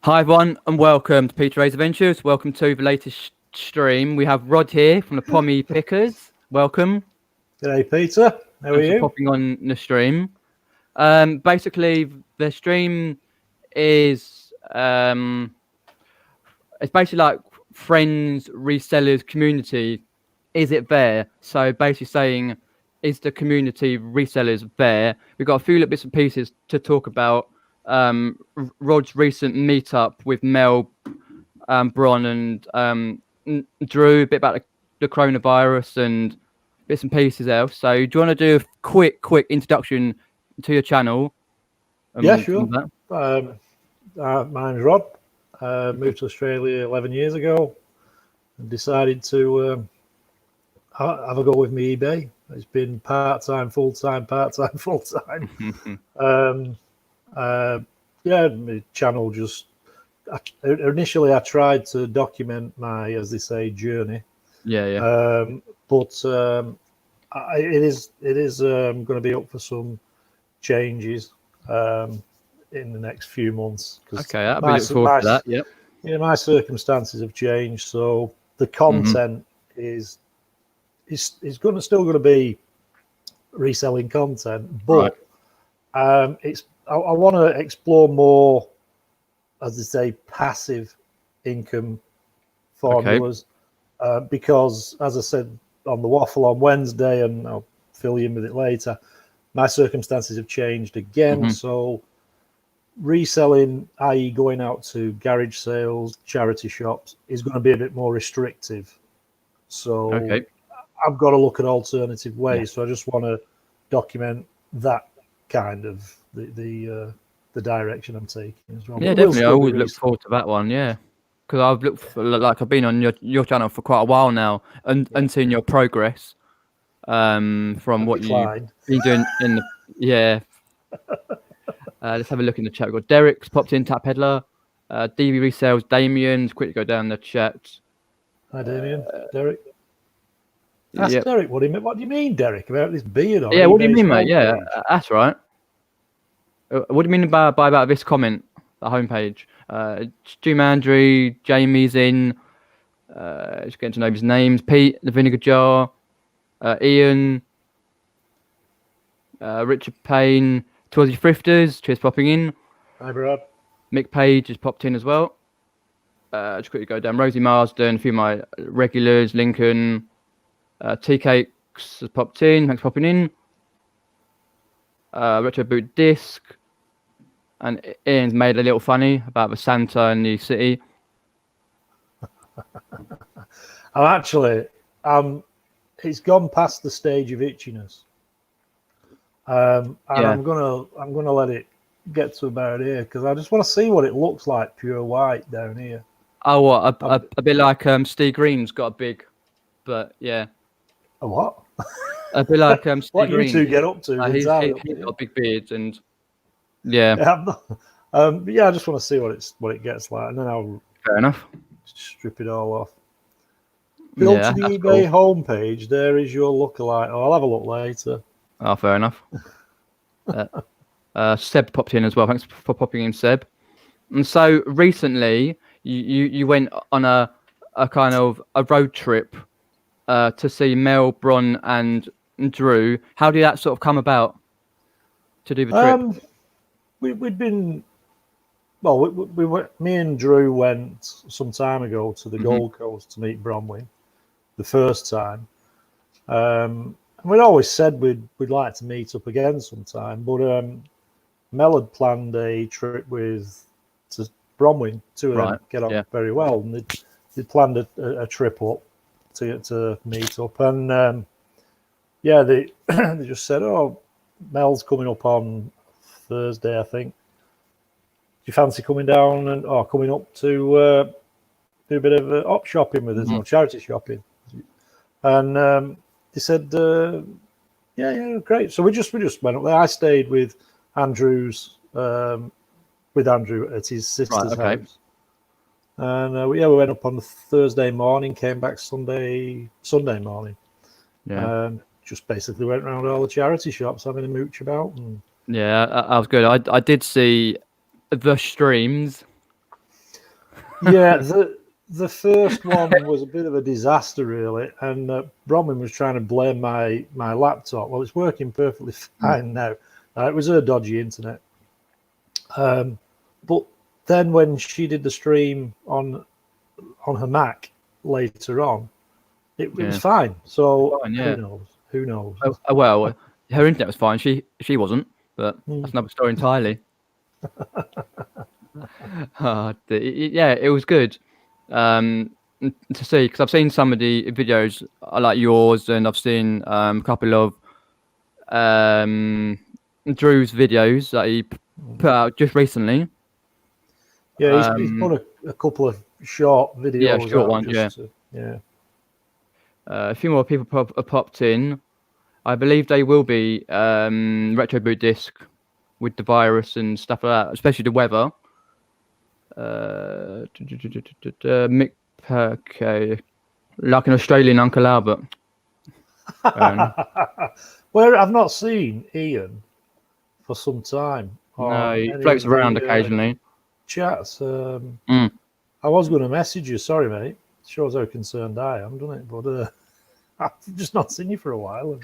Hi everyone and welcome to Peter Ray's Adventures. Welcome to the latest stream. We have Rod here from the Pommy Pickers. Welcome. G'day Peter, how are Thanks for you? popping on the stream. Basically the stream is it's basically like friends, resellers, community. Is it there? So basically saying, is the community resellers there? We've got a few little bits and pieces to talk about. Rod's recent meetup with Mel, Bron, and Drew. A bit about the coronavirus and bits and pieces else. So do you want to do a quick introduction to your channel? Yeah, sure. My name's Rod. Moved to Australia 11 years ago and decided to have a go with my eBay. It's been part-time, full-time, part-time, full-time. Yeah, my channel just... initially, I tried to document my, as they say, journey. Yeah. But it is going to be up for some changes in the next few months. Okay, I'll be looking forward to that. Yep. Yeah, my circumstances have changed, so the content is still going to be reselling content, but it's I want to explore more, as they say, passive income formulas, because, as I said on the waffle on Wednesday, and I'll fill you in with it later, my circumstances have changed again. So reselling, i.e. going out to garage sales, charity shops, is going to be a bit more restrictive. So I've got to look at alternative ways. So I just want to document that kind of the direction I'm taking as well. Yeah, definitely. I always look forward to that one. Yeah, because I've looked for, like, I've been on your channel for quite a while now, and seeing your progress from what you've been doing in the let's have a look in the chat. We've got Derek's popped in, Tap Peddler, DB Resales, Damien's quickly go down the chat. Hi Damien, Derek. Ask Derek what do you mean, Derek, about this beard on? Yeah, what do you mean, mate? Yeah, that's right. What do you mean by about this comment, the homepage? Stu Mandry, Jamie's in. Just getting to know his names. Pete, the Vinegar Jar, Ian, Richard Payne, Twizzy Thrifters, cheers popping in. Hi, Brad. Mick Page has popped in as well. Just quickly go down. Rosie Marsden, a few of my regulars. Lincoln, Tea Cakes has popped in. Thanks for popping in. Retro Boot Disc. And Ian's made a little funny about the Santa in the city. It's gone past the stage of itchiness. And I'm gonna let it get to about here, because I just want to see what it looks like pure white down here. Oh, what? A bit like Steve Green's got a big, but yeah. A what? A bit like Steve what Green. you two get up to? He's got big beards and yeah. I just want to see what it gets like, and then I'll strip it all off. Go to the eBay homepage. There is your lookalike. I'll have a look later. Oh, fair enough. Seb popped in as well. Thanks for popping in, Seb. And so recently, you went on a kind of a road trip to see Mel, Bron, and Drew. How did that sort of come about to do the trip? We'd been, me and Drew went some time ago to the Gold Coast to meet Bronwyn the first time. And we'd always said we'd like to meet up again sometime, but Mel had planned a trip to Bronwyn. Two of them get on very well, and they planned a trip up to meet up, and they just said, "Oh, Mel's coming up on Thursday, I think. Do you fancy coming down or coming up to do a bit of op shopping with us, or charity shopping?" And they said, "Yeah, great." So we just went up there. I stayed with Andrew at his sister's house, and we went up on the Thursday morning, came back Sunday morning. Just basically went around all the charity shops having a mooch about. And yeah, that was good. I did see the streams. Yeah, the first one was a bit of a disaster, really, and Bronwyn was trying to blame my laptop. Well, it's working perfectly fine now. It was her dodgy internet. But then when she did the stream on her Mac later on, it was fine. So Fine, yeah. Who knows? Well, her internet was fine. She wasn't, but that's another story entirely. Yeah, it was good to see, because I've seen some of the videos like yours, and I've seen a couple of Drew's videos that he put out just recently. Yeah, he's put a couple of short videos. Yeah, short ones. Yeah. A few more people have popped in. I believe they will be retro boot disc with the virus and stuff like that, especially the weather. Mick Perkay, like an Australian Uncle Albert. Well, I've not seen Ian for some time. No, he floats around occasionally. Chats. I was going to message you. Sorry, mate. Shows how concerned I am, doesn't it? But I've just not seen you for a while.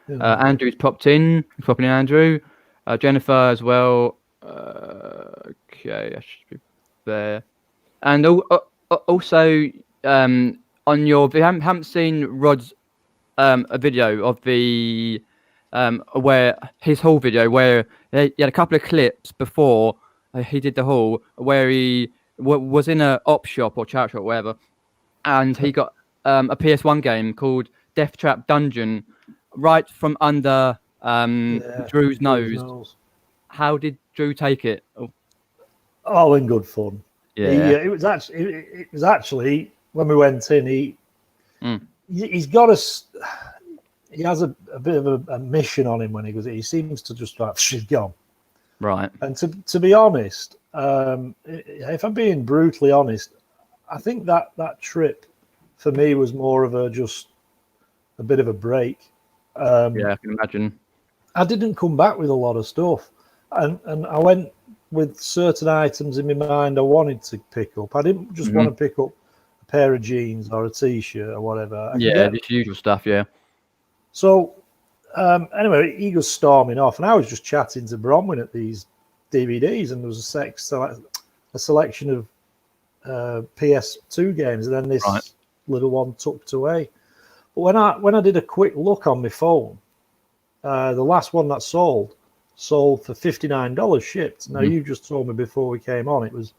Andrew's popped in. Popping in, Andrew. Jennifer as well. Okay, I should be there. And also, on your, if you haven't seen Rod's a video of the where his haul video, where he had a couple of clips before he did the haul, where he was in a op shop or charity shop, whatever, and he got a PS1 game called Death Trap Dungeon right from under Drew's nose. How did Drew take it? Oh, in good fun. Yeah, it was actually when we went in. He's got us. He has a bit of a mission on him when he goes. He seems to just like, she's gone. Right. And to be honest, if I'm being brutally honest, I think that trip for me was more of just a bit of a break. Yeah, I can imagine. I didn't come back with a lot of stuff, and I went with certain items in my mind I wanted to pick up. I didn't just want to pick up a pair of jeans or a t-shirt or whatever. The usual stuff, yeah. So anyway, he goes storming off, and I was just chatting to Bronwyn at these DVDs, and there was a selection of PS2 games, and then this little one tucked away. But when I did a quick look on my phone, the last one that sold for $59 shipped. Now you just told me before we came on it was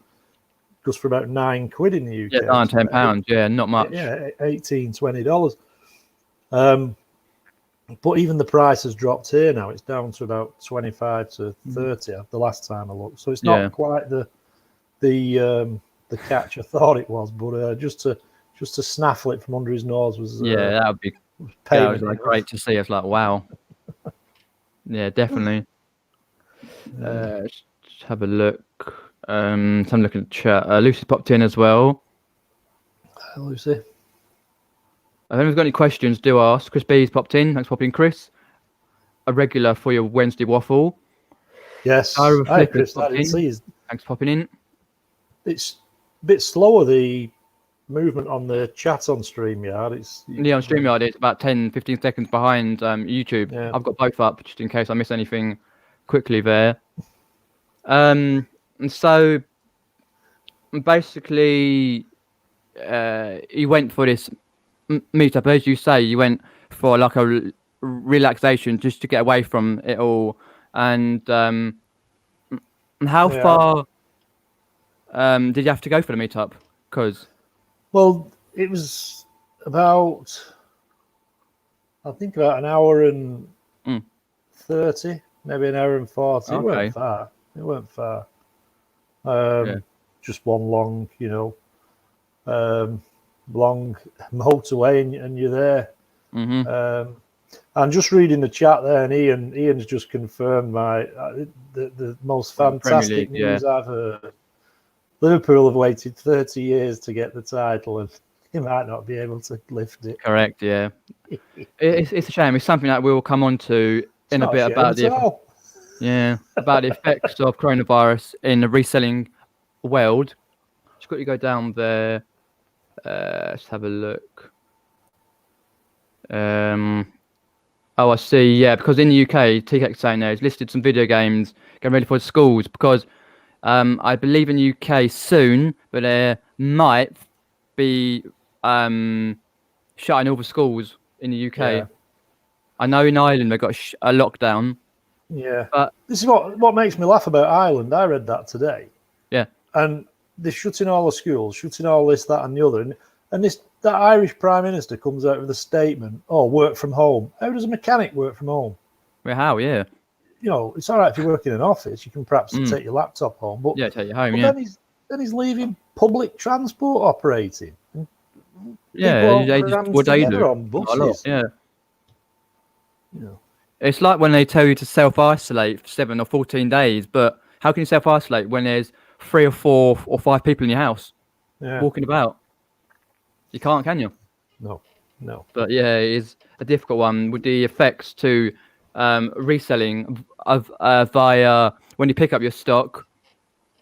just for about £9 in the UK. Yeah, £9-10. Yeah, not much. Yeah, $18-20. But even the price has dropped here now. It's down to about 25 to 30 the last time I looked. So it's not quite the catch I thought it was. But just to snaffle it from under his nose was that would be was like great to see. It's like, wow. Yeah, definitely. Let's have a look. I'm looking at the chat. Lucy popped in as well. Hi, Lucy. If anyone's got any questions, do ask. Chris B's popped in. Thanks for popping in, Chris. A regular for your Wednesday waffle. Yes. Hi, Chris. I didn't see you. Thanks for popping in. It's a bit slower, the movement on the chat on StreamYard. On StreamYard, it's about 10-15 seconds behind YouTube. Yeah. I've got both up just in case I miss anything quickly there. And so basically, you went for this meetup, as you say. You went for like a relaxation, just to get away from it all. And how far did you have to go for the meetup? Well, it was about, I think, about an hour and 30, maybe an hour and 40. It weren't far. Just one long, long motorway, and you're there. I'm just reading the chat there, and Ian's just confirmed the most fantastic news I've heard. Liverpool have waited 30 years to get the title, and he might not be able to lift it. Correct, yeah. It's a shame. It's something that we'll come on to in a bit about about the effects of coronavirus in the reselling world. Just got to go down there. Let's have a look. Oh, I see. Yeah, because in the UK, TK's saying there, it's listed some video games getting ready for the schools because I believe in the UK soon, but there might be shutting all the schools in the UK. Yeah. I know in Ireland they've got a lockdown. Yeah. But this is what makes me laugh about Ireland. I read that today. Yeah. And they're shutting all the schools, shutting all this, that, and the other. And that Irish Prime Minister comes out with a statement, work from home. How does a mechanic work from home? Well, how? Yeah. It's all right if you work in an office. You can perhaps take your laptop home. But yeah, take you home, but then he's leaving public transport operating. Yeah, they just, what they do. On buses. Yeah. It's like when they tell you to self-isolate for 7 or 14 days, but how can you self-isolate when there's 3 or 4 or 5 people in your house walking about? You can't, can you? No. But yeah, it is a difficult one with the effects to reselling of via when you pick up your stock,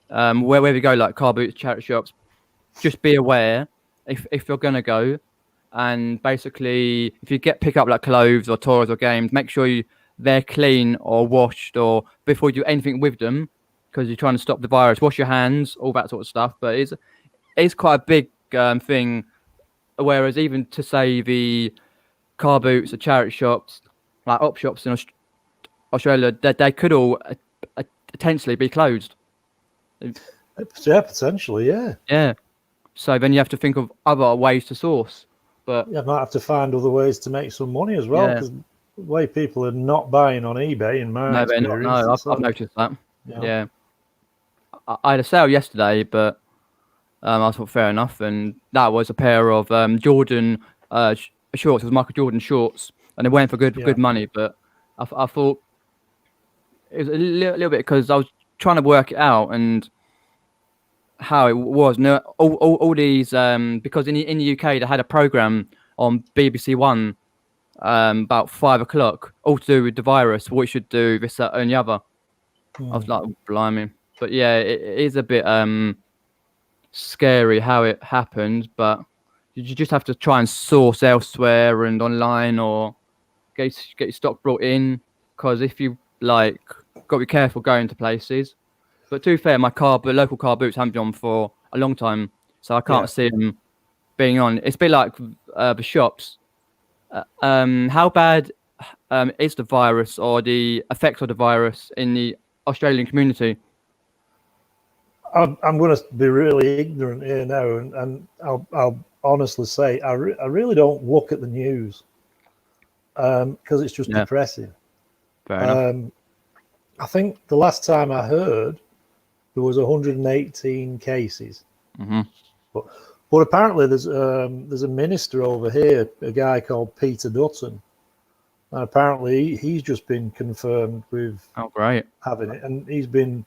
wherever you go, like car boots, charity shops. Just be aware if you're gonna go, and basically if you pick up like clothes or toys or games, make sure they're clean or washed or before you do anything with them, because you're trying to stop the virus. Wash your hands, all that sort of stuff. But it's quite a big thing. Whereas even to say the car boots, the charity shops, like op shops in Australia, they could all potentially be closed. Yeah, potentially, yeah. Yeah. So then you have to think of other ways to source. But you might have to find other ways to make some money as well, because the way people are not buying on eBay in my experience. No, I've noticed that. Yeah. I had a sale yesterday, but I thought fair enough, and that was a pair of Jordan shorts. It was Michael Jordan shorts, and they went for good money. But I thought it was a little bit because I was trying to work it out and how it was. No, all these because in the UK they had a program on BBC One about 5 o'clock, all to do with the virus, what you should do, this, that, and the other. I was like, blimey. But yeah, it is a bit scary how it happened, but you just have to try and source elsewhere and online, or get your stock brought in, because if you got to be careful going to places. But to be fair, local car boots haven't been on for a long time, so I can't see them being on. It's a bit like the shops. How bad is the virus or the effects of the virus in the Australian community? I'm going to be really ignorant here now, and I'll honestly say I really don't look at the news because it's just depressing. Fair enough. I think the last time I heard there was 118 cases, but apparently there's a minister over here, a guy called Peter Dutton, and apparently he's just been confirmed with having it, and he's been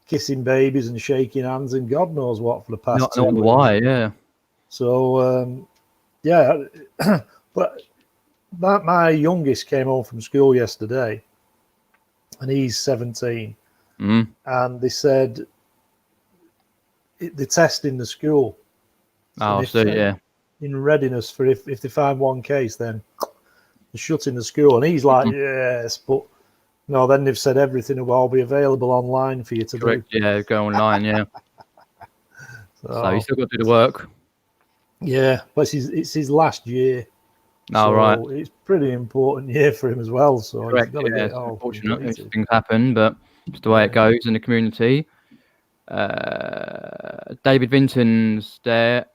kissing babies and shaking hands and God knows what for the past 2 weeks. Why, yeah. So, but my youngest came home from school yesterday, and he's 17, and they said they're testing the school. In readiness for if they find one case, then they're shutting the school. And he's like, yes, but no, then they've said everything will all be available online for you to do. Yeah, go online, yeah. So you still got to do the work. Yeah, but it's his last year. Oh, right. It's pretty important year for him as well. So correct, he's got to get it's unfortunate things happen, but it's the way it goes in the community. David Vinton's there.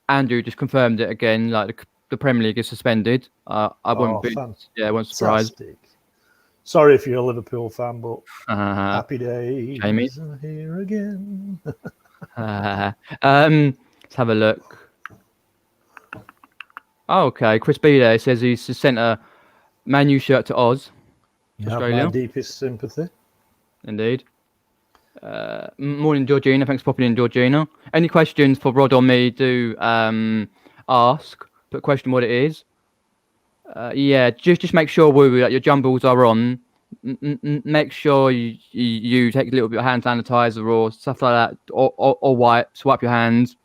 Andrew just confirmed it again, like the Premier League is suspended. I wouldn't be surprised. Sorry if you're a Liverpool fan, but happy days are here again. Let's have a look. Oh, okay, Chris B there says he's sent a Man U shirt to Oz, Australia. My deepest sympathy. Indeed. Morning, Georgina. Thanks for popping in, Georgina. Any questions for Rod or me, do ask. Put question what it is. Just make sure that your jumbles are on. make sure you take a little bit of hand sanitizer or stuff like that, or wipe your hands.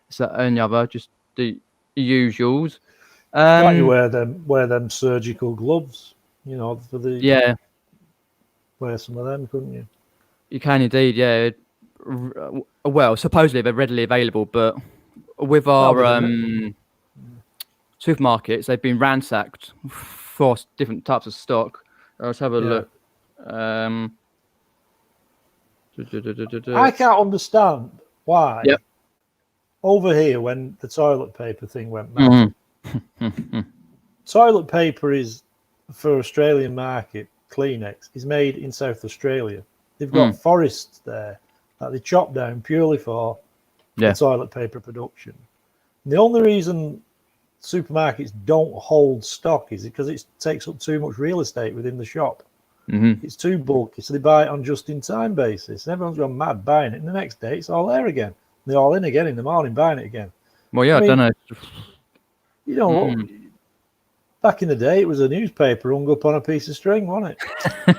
So any other, just the usuals. Can't you wear them surgical gloves? You know, for the wear some of them, couldn't you? You can indeed, yeah. Well, supposedly they're readily available, but with our supermarkets, they've been ransacked for different types of stock. Let's have a look. I can't understand why over here when the toilet paper thing went mad. Toilet paper is for Australian market. Kleenex is made in South Australia. They've got forests there that they chop down purely for the toilet paper production. And the only reason supermarkets don't hold stock is because it takes up too much real estate within the shop. It's too bulky, so they buy it on just-in-time basis. And everyone's gone mad buying it, and the next day it's all there again. They're all in again in the morning buying it again. Well, yeah, I don't know. You know, back in the day, it was a newspaper hung up on a piece of string, wasn't it?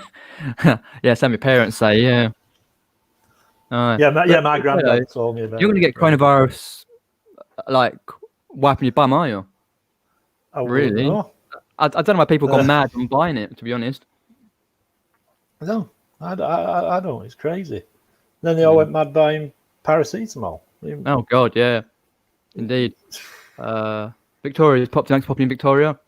Yeah, so my parents say, yeah. My granddad told me about it. You're going to get coronavirus, like, wiping your bum, are you? Really? I don't know why people got mad from buying it, to be honest. No, I don't. It's crazy. Then they all went mad buying paracetamol. Oh, God, yeah. Indeed. Victoria's popping in Victoria.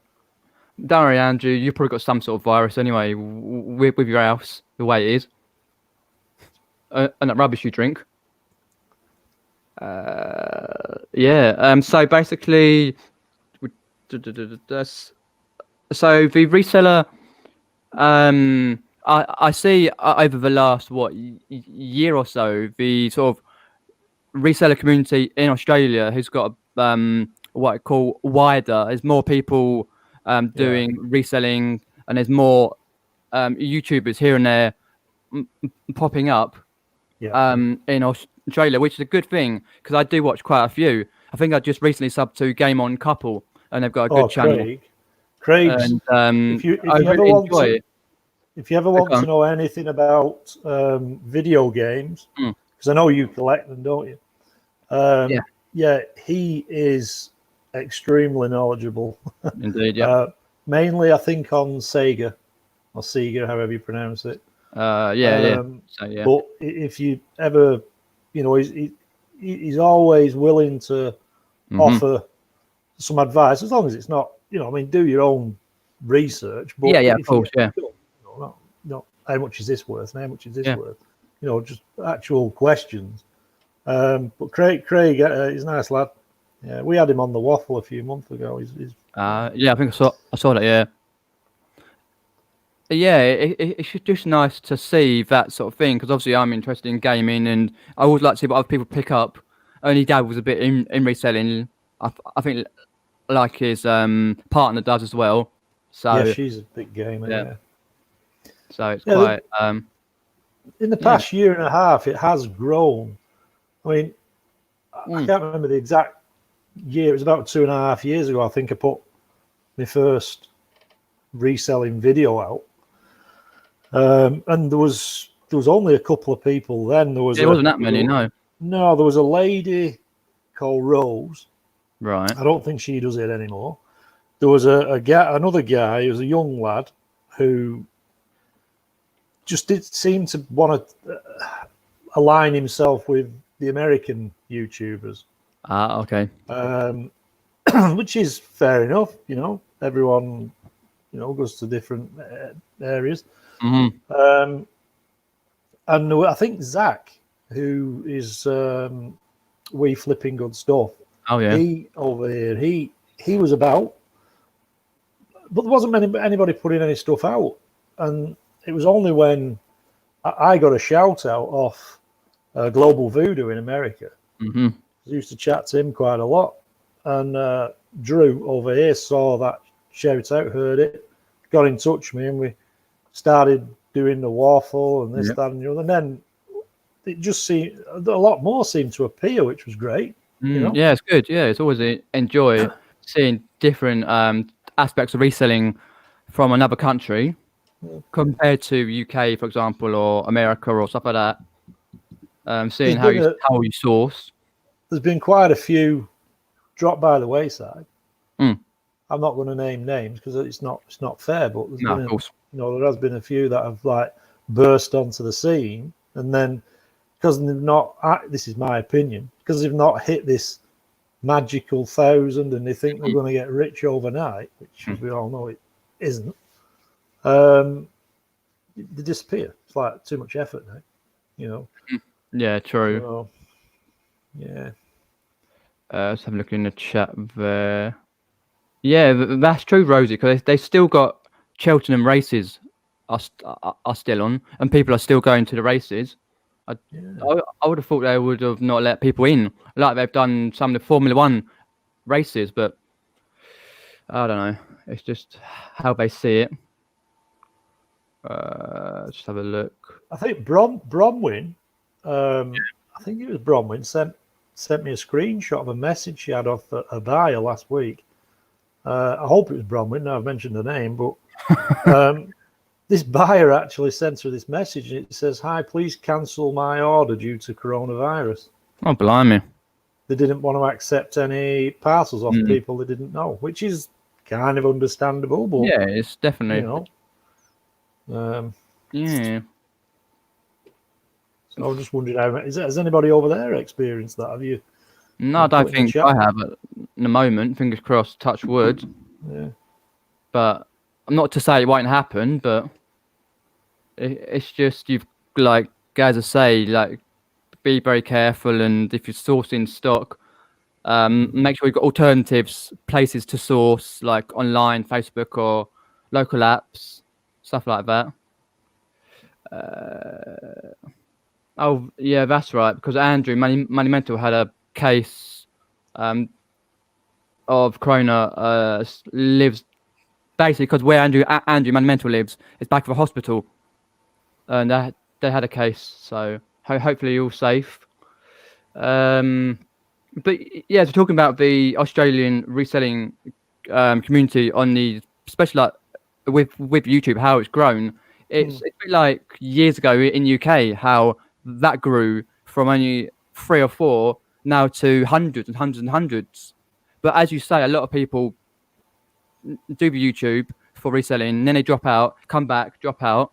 Don't worry, Andrew, you've probably got some sort of virus anyway with your house, the way it is. And that rubbish you drink. So basically, so the reseller, I see over the last year or so, the sort of reseller community in Australia has got what I call wider. There's more people doing reselling, and there's more YouTubers here and there popping up in Australia, which is a good thing because I do watch quite a few. I think I just recently subbed to Game On Couple, and they've got a good channel. Craig's, and, if you ever want to know anything about video games, because I know you collect them, don't you? He is extremely knowledgeable. Indeed, mainly, I think, on Sega or Sega, however you pronounce it. But if you ever, you know, he's always willing to offer some advice, as long as it's not, you know, I mean, do your own research. But of course, not how much is this worth and how much is this worth? You know, just actual questions. But Craig he's a nice lad. Yeah, we had him on the waffle a few months ago. He's I think I saw that. It's just nice to see that sort of thing because obviously I'm interested in gaming and I would like to see what other people pick up. Only Dad was a bit in reselling. I think like his partner does as well. So she's a big gamer. Yeah. So it's quite. In the past year and a half, it has grown. I mean, I can't remember the exact year. It was about 2.5 years ago. I think I put my first reselling video out. And there was only a couple of people then. There wasn't that many, no. No, there was a lady called Rose. Right. I don't think she does it anymore. There was another guy, he was a young lad who just did seem to want to align himself with the American YouTubers. Okay. Which is fair enough, you know. Everyone, you know, goes to different areas. And I think Zach, who is We Flipping Good Stuff. Oh yeah. He over here, he was about, but there wasn't anybody putting any stuff out, and it was only when I got a shout out off Global Voodoo in America. I used to chat to him quite a lot, and Drew over here saw that shout out, heard it, got in touch with me, and we started doing the waffle and this, that, and the other. And then it just seemed a lot more seemed to appear, which was great. You know? Yeah, it's good. Yeah, it's always a enjoy seeing different aspects of reselling from another country. compared to UK, for example, or America or stuff like that. Seeing There's how you source. There's been quite a few drop by the wayside. Mm. I'm not going to name names because it's not fair, but there's been Of course. there has been a few that have like burst onto the scene, and then because they've not, this is my opinion, because they've not hit this magical 1,000 and they think they're going to get rich overnight, which as we all know it isn't. They disappear. It's like too much effort now, Yeah, true. So, yeah. Let's have a look in the chat there. Yeah, that's true, Rosie, because they still got Cheltenham races are still on, and people are still going to the races. I would have thought they would have not let people in, like they've done some of the Formula One races, but I don't know. It's just how they see it. Just have a look. I think Bronwyn, I think it was Bronwyn, sent me a screenshot of a message she had off a buyer last week. I hope it was Bronwyn. Now I've mentioned the name, but this buyer actually sent her this message. And it says, "Hi, please cancel my order due to coronavirus." Oh, blimey. They didn't want to accept any parcels off people they didn't know, which is kind of understandable. But yeah, it's definitely. Yeah. So I was just wondering, has anybody over there experienced that? Have you? No, I don't think I have at the moment. Fingers crossed, touch wood. Yeah. But I'm not to say it won't happen, but it's just you've like, as I say, like be very careful, and if you're sourcing stock, make sure you've got alternatives, places to source, like online, Facebook, or local apps, stuff like that. Oh yeah, that's right. Because Andrew Monumental had a case of corona. Lives basically because where Andrew Monumental lives is back of a hospital, and they had a case. So hopefully you're all safe. But yeah, so talking about the Australian reselling community on the, especially like with YouTube, how it's grown. It's a bit like years ago in UK, how that grew from only 3 or 4 now to hundreds and hundreds and hundreds. But as you say, a lot of people do the YouTube for reselling, and then they drop out, come back, drop out.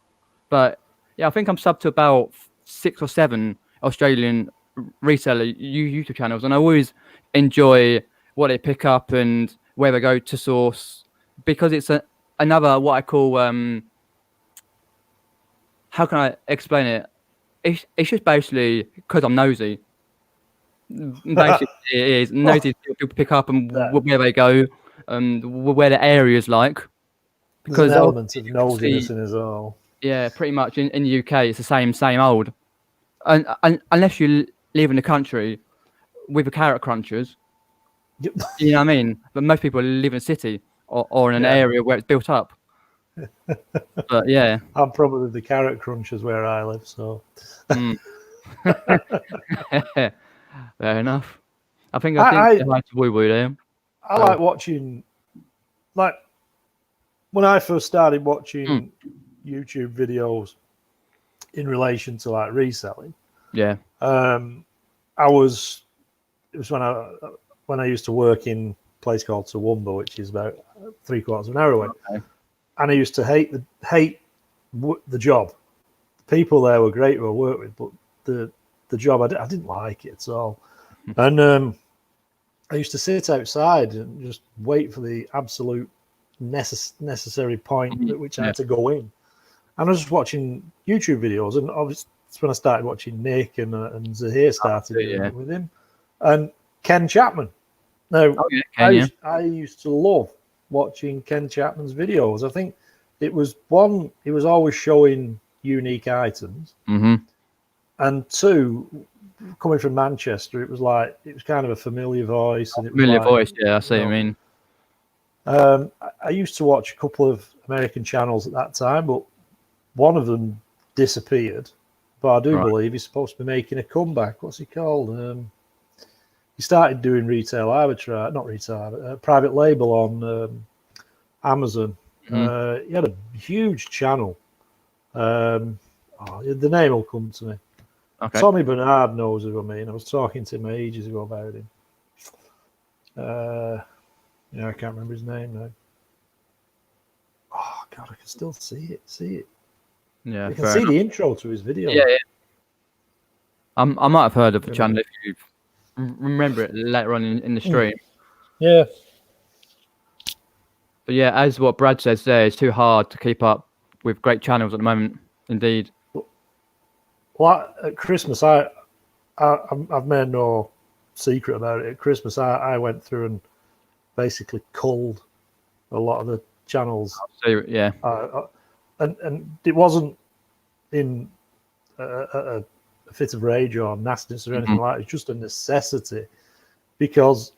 But yeah, I think I'm subbed to about 6 or 7 Australian reseller YouTube channels, and I always enjoy what they pick up and where they go to source, because it's another what I call how can I explain it? It's just basically because I'm nosy. Basically, it is nosy. People pick up and where they go, where the area is like. Because there's an element of nosiness in as well. Yeah, pretty much in the UK, it's the same old. And unless you live in the country with the carrot crunchers, you know what I mean. But most people live in a city or in an area where it's built up. But yeah, I'm probably the carrot crunchers where I live, so fair enough. I think I like to woo there. I like watching, like when I first started watching YouTube videos in relation to like reselling. Yeah. It was when I used to work in a place called Toowoomba, which is about 3/4 of an hour away. Okay. And I used to hate the job. The people there were great who I worked with, but the job I didn't like it at all. And I used to sit outside and just wait for the absolute necessary point at which I had to go in. And I was just watching YouTube videos, and obviously that's when I started watching Nick and Zahir started with him, and Ken Chapman. Now, I used to love watching Ken Chapman's videos. I think it was one, he was always showing unique items, and 2, coming from Manchester, it was kind of a familiar voice. And voice, yeah, I see what you mean. I used to watch a couple of American channels at that time, but one of them disappeared. But I do believe he's supposed to be making a comeback. What's he called? He started doing retail arbitrage, not retail, private label on Amazon. He had a huge channel. The name will come to me. Okay. Tommy Bernard knows who I mean. I was talking to him ages ago about him. I can't remember his name now. Oh God, I can still see it. Yeah, You can see the intro to his video. Yeah. I might have heard of the channel if you remember it later on in the stream. Yeah. But yeah, as what Brad says there, it's too hard to keep up with great channels at the moment. Indeed. Well, at Christmas, I've made no secret about it. At Christmas, I went through and basically culled a lot of the channels. Yeah. And it wasn't in a fit of rage or nastiness or anything like that. It's just a necessity, because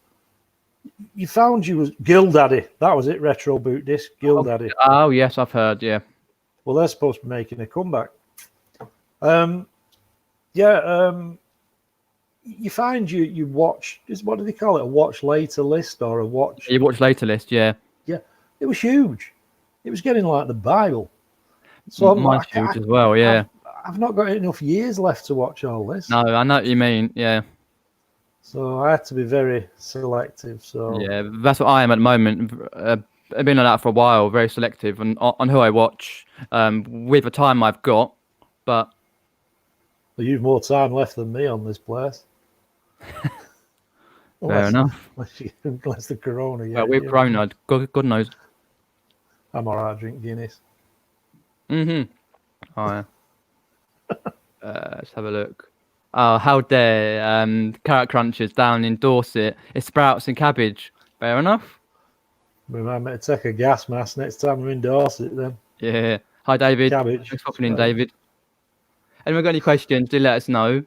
you found you was GilDaddy. That was it. Retro Boot Disc, GilDaddy. Oh yes, I've heard. Yeah. Well, they're supposed to be making a comeback. You find you watch. What do they call it? A watch later list or a watch? You watch later list. Yeah. Yeah, it was huge. It was getting like the Bible. So mine's huge as well. Yeah. I've not got enough years left to watch all this. No, I know what you mean. Yeah. So I had to be very selective. So yeah, that's what I am at the moment. I've been like that for a while, very selective on who I watch, with the time I've got. But you've more time left than me on this place. Fair enough. Unless the Corona. Yeah, well, with Corona, God knows. I'm all right. Drink Guinness. Oh yeah. Let's have a look. Oh, how dare carrot crunchers down in Dorset. It's sprouts and cabbage. Fair enough. Remember to take a gas mask next time I'm in Dorset then. Yeah. Hi, David. Cabbage. Thanks for popping in, David. Anyone got any questions, do let us know.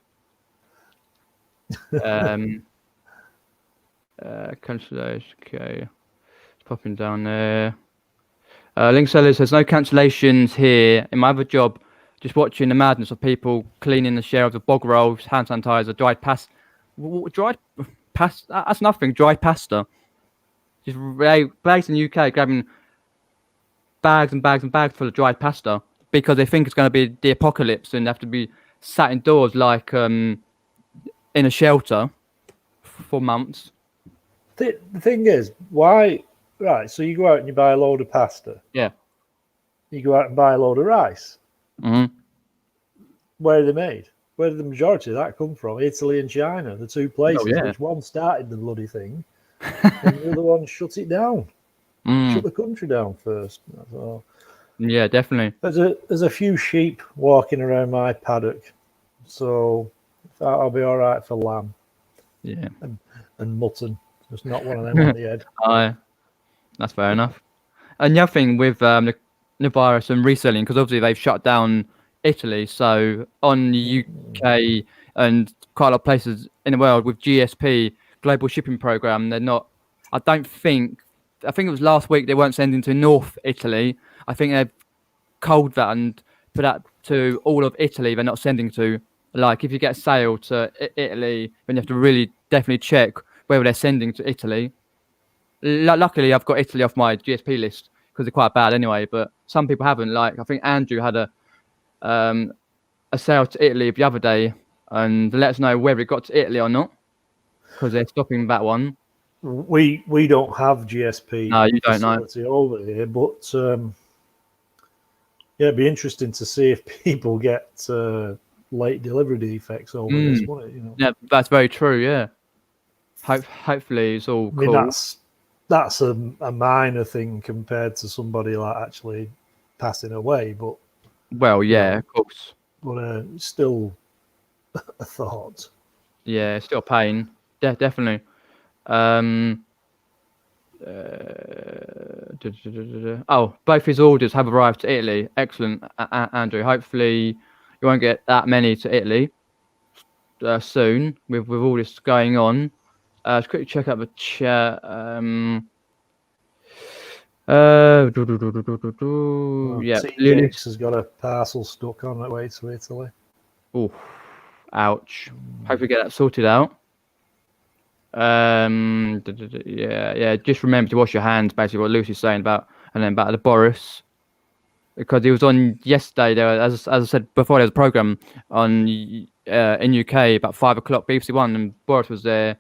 Cancellation. Okay. It's popping down there. Resellers says no cancellations here. In my other job, just watching the madness of people cleaning the shelves of bog rolls, hand sanitizer, dried pasta. Dried pasta? That's nothing. Dried pasta. Just based in the UK, grabbing bags and bags and bags full of dried pasta because they think it's going to be the apocalypse and they have to be sat indoors like in a shelter for months. The thing is, why? Right, so you go out and you buy a load of pasta. Yeah. You go out and buy a load of rice. Mm-hmm. Where are they made? Where did the majority of that come from? Italy and China, the two places which one started the bloody thing and the other one shut it down. Shut the country down first. So, yeah, definitely. There's a few sheep walking around my paddock, so I'll be all right for lamb. Yeah. And mutton. Just not one of them on the head. That's fair enough. And the other thing with the virus and reselling, because obviously they've shut down Italy, so on the UK and quite a lot of places in the world with GSP, Global Shipping Program, they're not. I think it was last week they weren't sending to North Italy. I think they've culled that and put that to all of Italy. They're not sending to. Like if you get a sale to Italy, then you have to really definitely check whether they're sending to Italy. Luckily, I've got Italy off my GSP list because they're quite bad anyway. But some people haven't. Like I think Andrew had a sale to Italy the other day, and let us know whether it got to Italy or not because they're stopping that one. We don't have GSP. No, you don't know over here, but it'd be interesting to see if people get late delivery defects over this, won't it? Yeah, that's very true. Yeah. Hopefully it's all cool. I mean, that's a minor thing compared to somebody like actually passing away, but well, yeah, of course, but still a thought. Yeah, still pain. Yeah, definitely. Both his orders have arrived to Italy. Excellent, Andrew. Hopefully you won't get that many to Italy soon with all this going on. Let's quickly check out the chat. TJX has got a parcel stuck on its way to Italy. Oh, ouch. Hope we get that sorted out. Yeah. Just remember to wash your hands. Basically, what Lucy's saying about and then back to Boris, because he was on yesterday. There, as I said before, there was a program on in UK about 5 o'clock, BBC One, and Boris was there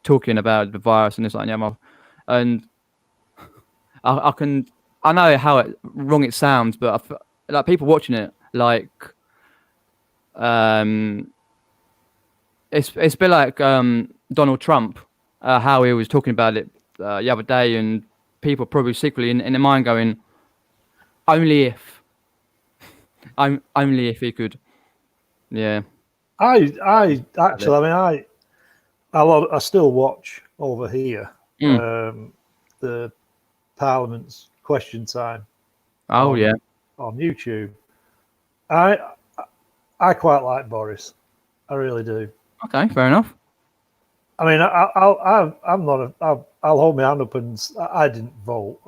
talking about the virus and this like and the other. And I know how wrong it sounds, but like people watching it, like it's a bit like Donald Trump, how he was talking about it the other day, and people probably secretly in their mind going, only if he could. Yeah. I actually, I mean, I still watch over here the Parliament's Question Time. Oh yeah. On YouTube. I quite like Boris. I really do. Okay, fair enough. I mean, I'm not. I'll hold my hand up and I didn't vote.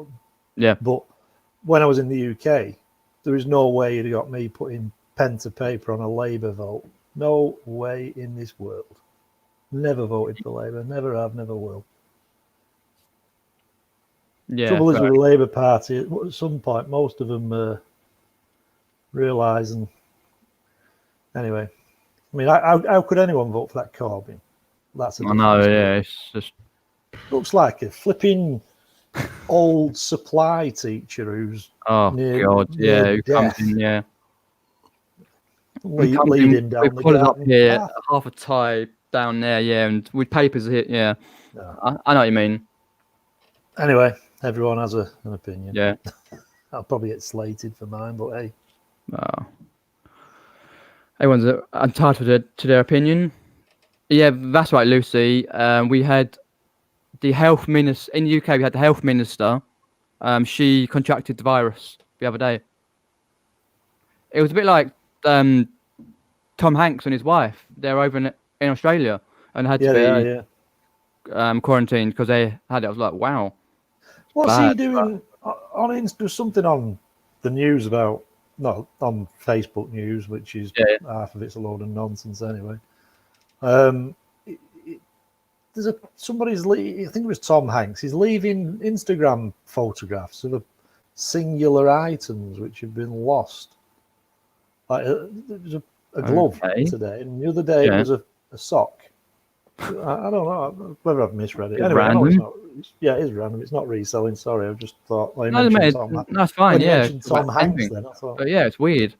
Yeah. But when I was in the UK, there is no way you'd have got me putting pen to paper on a Labour vote. No way in this world. Never voted for Labour. Never have. Never will. Yeah. Trouble is with the Labour Party. At some point, most of them realise. And anyway, I mean, how could anyone vote for that Corbyn? That's a I know. Yeah, it's just looks like a flipping old supply teacher who's near who comes in, leading down the garden up here, path. half a tie down there, and with papers here, No. I know what you mean. Anyway, everyone has an opinion. Yeah. I'll probably get slated for mine, but hey. Everyone's entitled to their opinion. Yeah, that's right, Lucy. We had the health minister in the UK. We had the health minister. She contracted the virus the other day. It was a bit like Tom Hanks and his wife. They're over in Australia and had to be quarantined because they had it. I was like, wow. What's he doing on Insta? There's something on the news about, not on Facebook news, which is half of it's a load of nonsense anyway. There's somebody's. I think it was Tom Hanks. He's leaving Instagram photographs of singular items which have been lost. Like there was a glove today, and the other day it was a sock. I don't know whether I've misread it. Anyway, no, it's not. Yeah, it is random. It's not reselling. Sorry, I just thought. Well, that's fine. Yeah, Tom Hanks. Then I thought. But yeah, it's weird.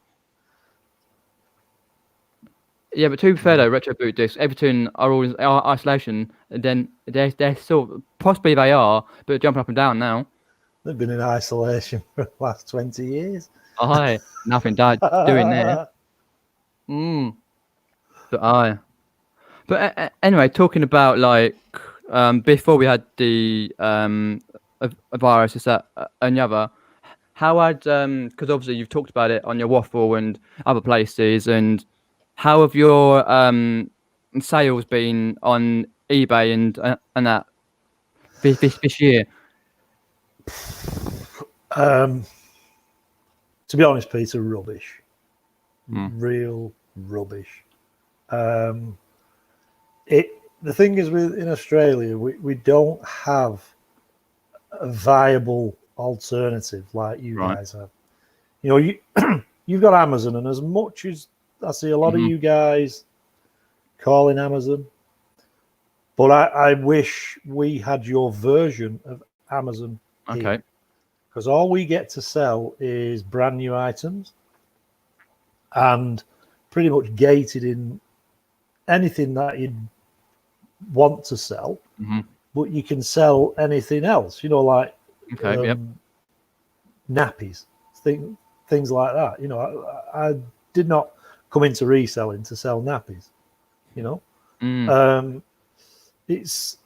Yeah, but to be fair though, Retro Boot Discs, Everton are all in isolation, and then they're still, possibly they are, but jumping up and down now. They've been in isolation for the last 20 years. Nothing doing there. But anyway, talking about like before we had the a virus, is that another? How had because obviously you've talked about it on your waffle and other places, and how have your sales been on eBay and that this year? To be honest, Peter, rubbish. Real rubbish. The thing is, in Australia, we don't have a viable alternative like you guys have. You know, you've got Amazon, and as much as I see a lot of you guys calling Amazon, but I wish we had your version of Amazon. Okay. Because all we get to sell is brand new items and pretty much gated in anything that you want to sell, but you can sell anything else, you know, like nappies, things like that. You know, I did not come into reselling to sell nappies, you know. It's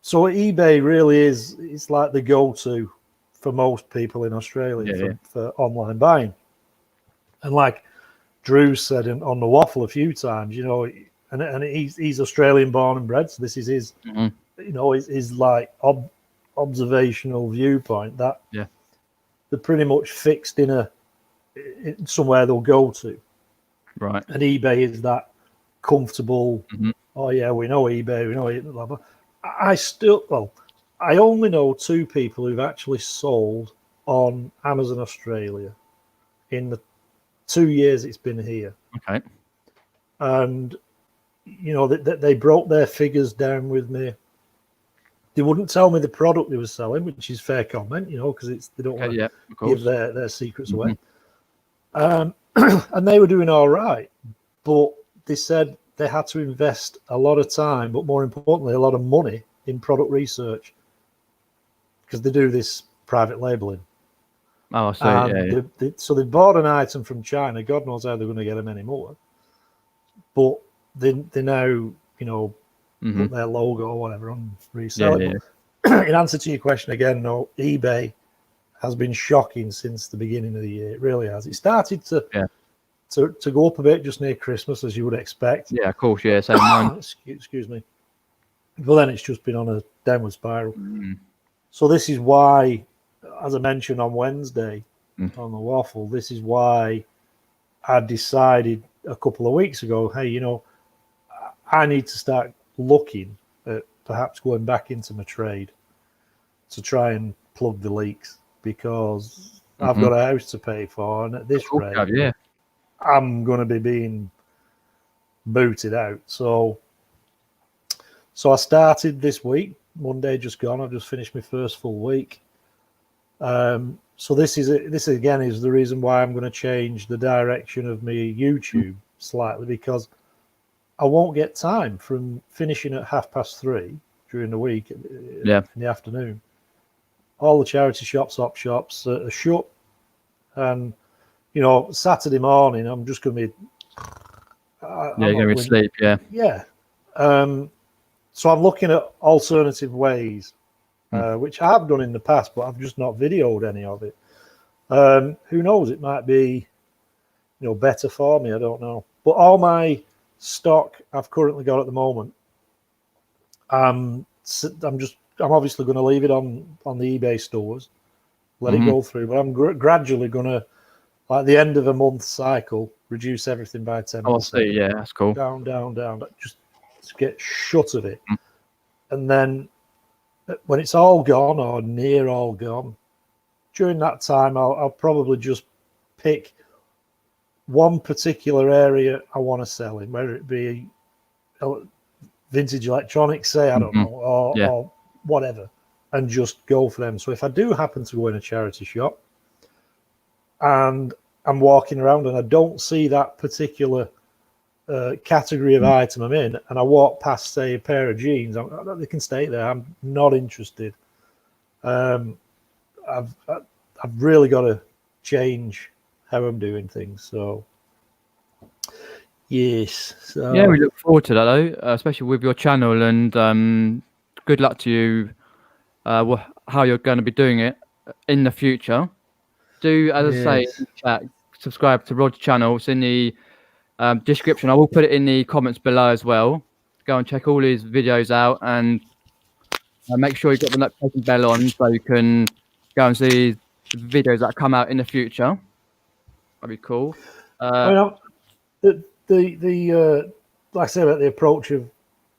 so eBay really is, it's like the go-to for most people in Australia for online buying. And like Drew said on the waffle a few times, you know, and he's Australian born and bred, so this is his, you know, his like observational viewpoint that they're pretty much fixed in somewhere they'll go to. Right. And eBay is that comfortable. Oh yeah, we know eBay, we know it. Blah, blah. I still, well, I only know 2 people who've actually sold on Amazon Australia in the 2 years it's been here. Okay. And, you know, they broke their figures down with me. They wouldn't tell me the product they were selling, which is fair comment, you know, because they don't want to give their secrets away. And they were doing all right. But they said they had to invest a lot of time, but more importantly, a lot of money in product research because they do this private labeling. Oh, I see. So they bought an item from China. God knows how they're going to get them anymore. But they now, you know, put their logo or whatever on Reselling. In answer to your question again, no, eBay has been shocking since the beginning of the year. It really has. It started to go up a bit just near Christmas, as you would expect. Yeah, of course. Yeah, same one. Excuse me. But then it's just been on a downward spiral. So this is why, as I mentioned on Wednesday on the waffle, this is why I decided a couple of weeks ago, hey, you know, I need to start looking at perhaps going back into my trade to try and plug the leaks, because I've got a house to pay for, and at this rate, I'm going to be being booted out. So I started this week, Monday just gone. I've just finished my first full week. So this again is the reason why I'm going to change the direction of my YouTube slightly, because I won't get time from finishing at 3:30 during the week in the afternoon. All the charity shops, op shops are shut, and you know, Saturday morning I'm just going to be you're going to be asleep. So I'm looking at alternative ways, which I've done in the past, but I've just not videoed any of it. Who knows? It might be, you know, better for me. I don't know. But all my stock I've currently got at the moment, I'm obviously going to leave it on the eBay stores, let it go through. But I'm gradually going to, like the end of a month cycle, reduce everything by 10%. Oh, I see. Yeah, that's cool. Down. Just get shut of it. And then when it's all gone or near all gone, during that time, I'll probably just pick one particular area I want to sell in, whether it be vintage electronics, say, I don't know, or whatever, and just go for them. So if I do happen to go in a charity shop and I'm walking around and I don't see that particular category of item I'm in, and I walk past, say, a pair of jeans, they can stay there. I'm not interested. I've really got to change how I'm doing things. So yes, yeah, we look forward to that though, especially with your channel, and good luck to you. How you're going to be doing it in the future. Do, as I say in the chat, subscribe to Rod's channel. It's in the description. I will put it in the comments below as well. Go and check all his videos out, and make sure you got the notification bell on so you can go and see videos that come out in the future. That'd be cool. The like I said about the approach of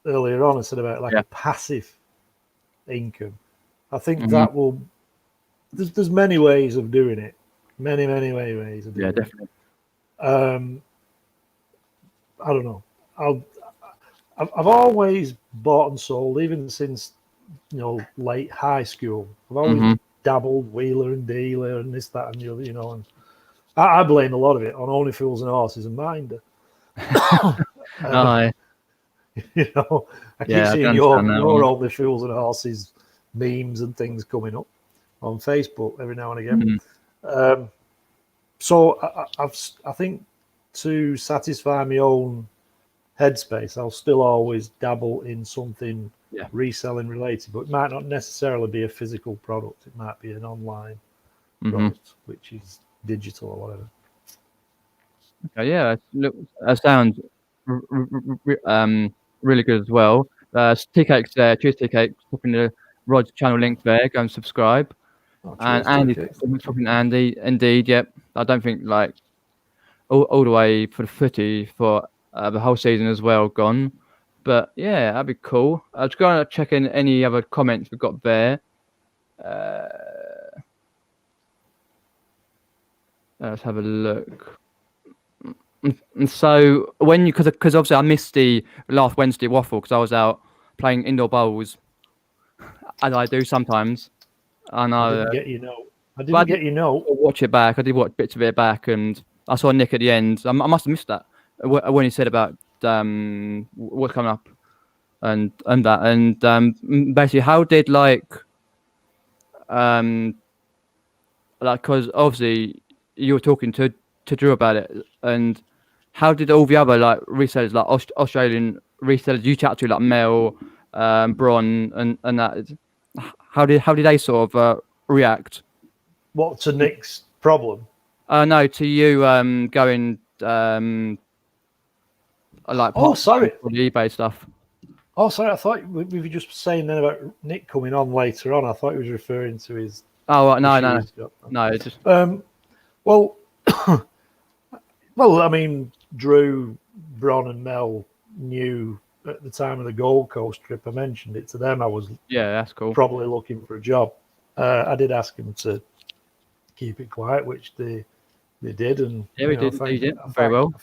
earlier on, I said about like a passive income. I think that will. There's many ways of doing it. Many ways of doing it. Definitely. I don't know. I've always bought and sold, even since, you know, late high school. I've always dabbled wheeler and dealer and this, that, and the other, you know. And I blame a lot of it on Only Fools and Horses and Minder. You know, I keep seeing your Only Fools and Horses memes and things coming up on Facebook every now and again. So I think to satisfy my own headspace, I'll still always dabble in something reselling related, but it might not necessarily be a physical product. It might be an online product, which is digital or whatever. Okay, yeah, look, that sounds really good as well. Tea Cakes there. Cheers, Tea Cakes. Popping the Rod's channel link there. Go and subscribe. And Andy, indeed, yep. I don't think like all the way for the footy for the whole season as well gone. But yeah, that'd be cool. I was going to check in any other comments we've got there. Let's have a look. And so when you, because obviously I missed the last Wednesday waffle because I was out playing indoor bowls, as I do sometimes. And I I didn't get you know. I but I didn't get you know. watch it back. I did watch bits of it back, and I saw Nick at the end. I must have missed that when he said about what's coming up and that, and basically how did because obviously you were talking to Drew about it, and how did all the other like resellers, like Australian resellers you chat to, like Mel, Bron, and that, how did they sort of react? What to Nick's problem? No, to you going like Oh, sorry. for the eBay stuff. Oh, sorry. I thought we were just saying then about Nick coming on later on. I thought he was referring to his. Oh no, it's just Well, well, I mean, Drew, Bron, and Mel knew at the time of the Gold Coast trip. I mentioned it to them. I was that's cool. probably looking for a job. I did ask him to keep it quiet, which they did, and Yeah, we did. Very well.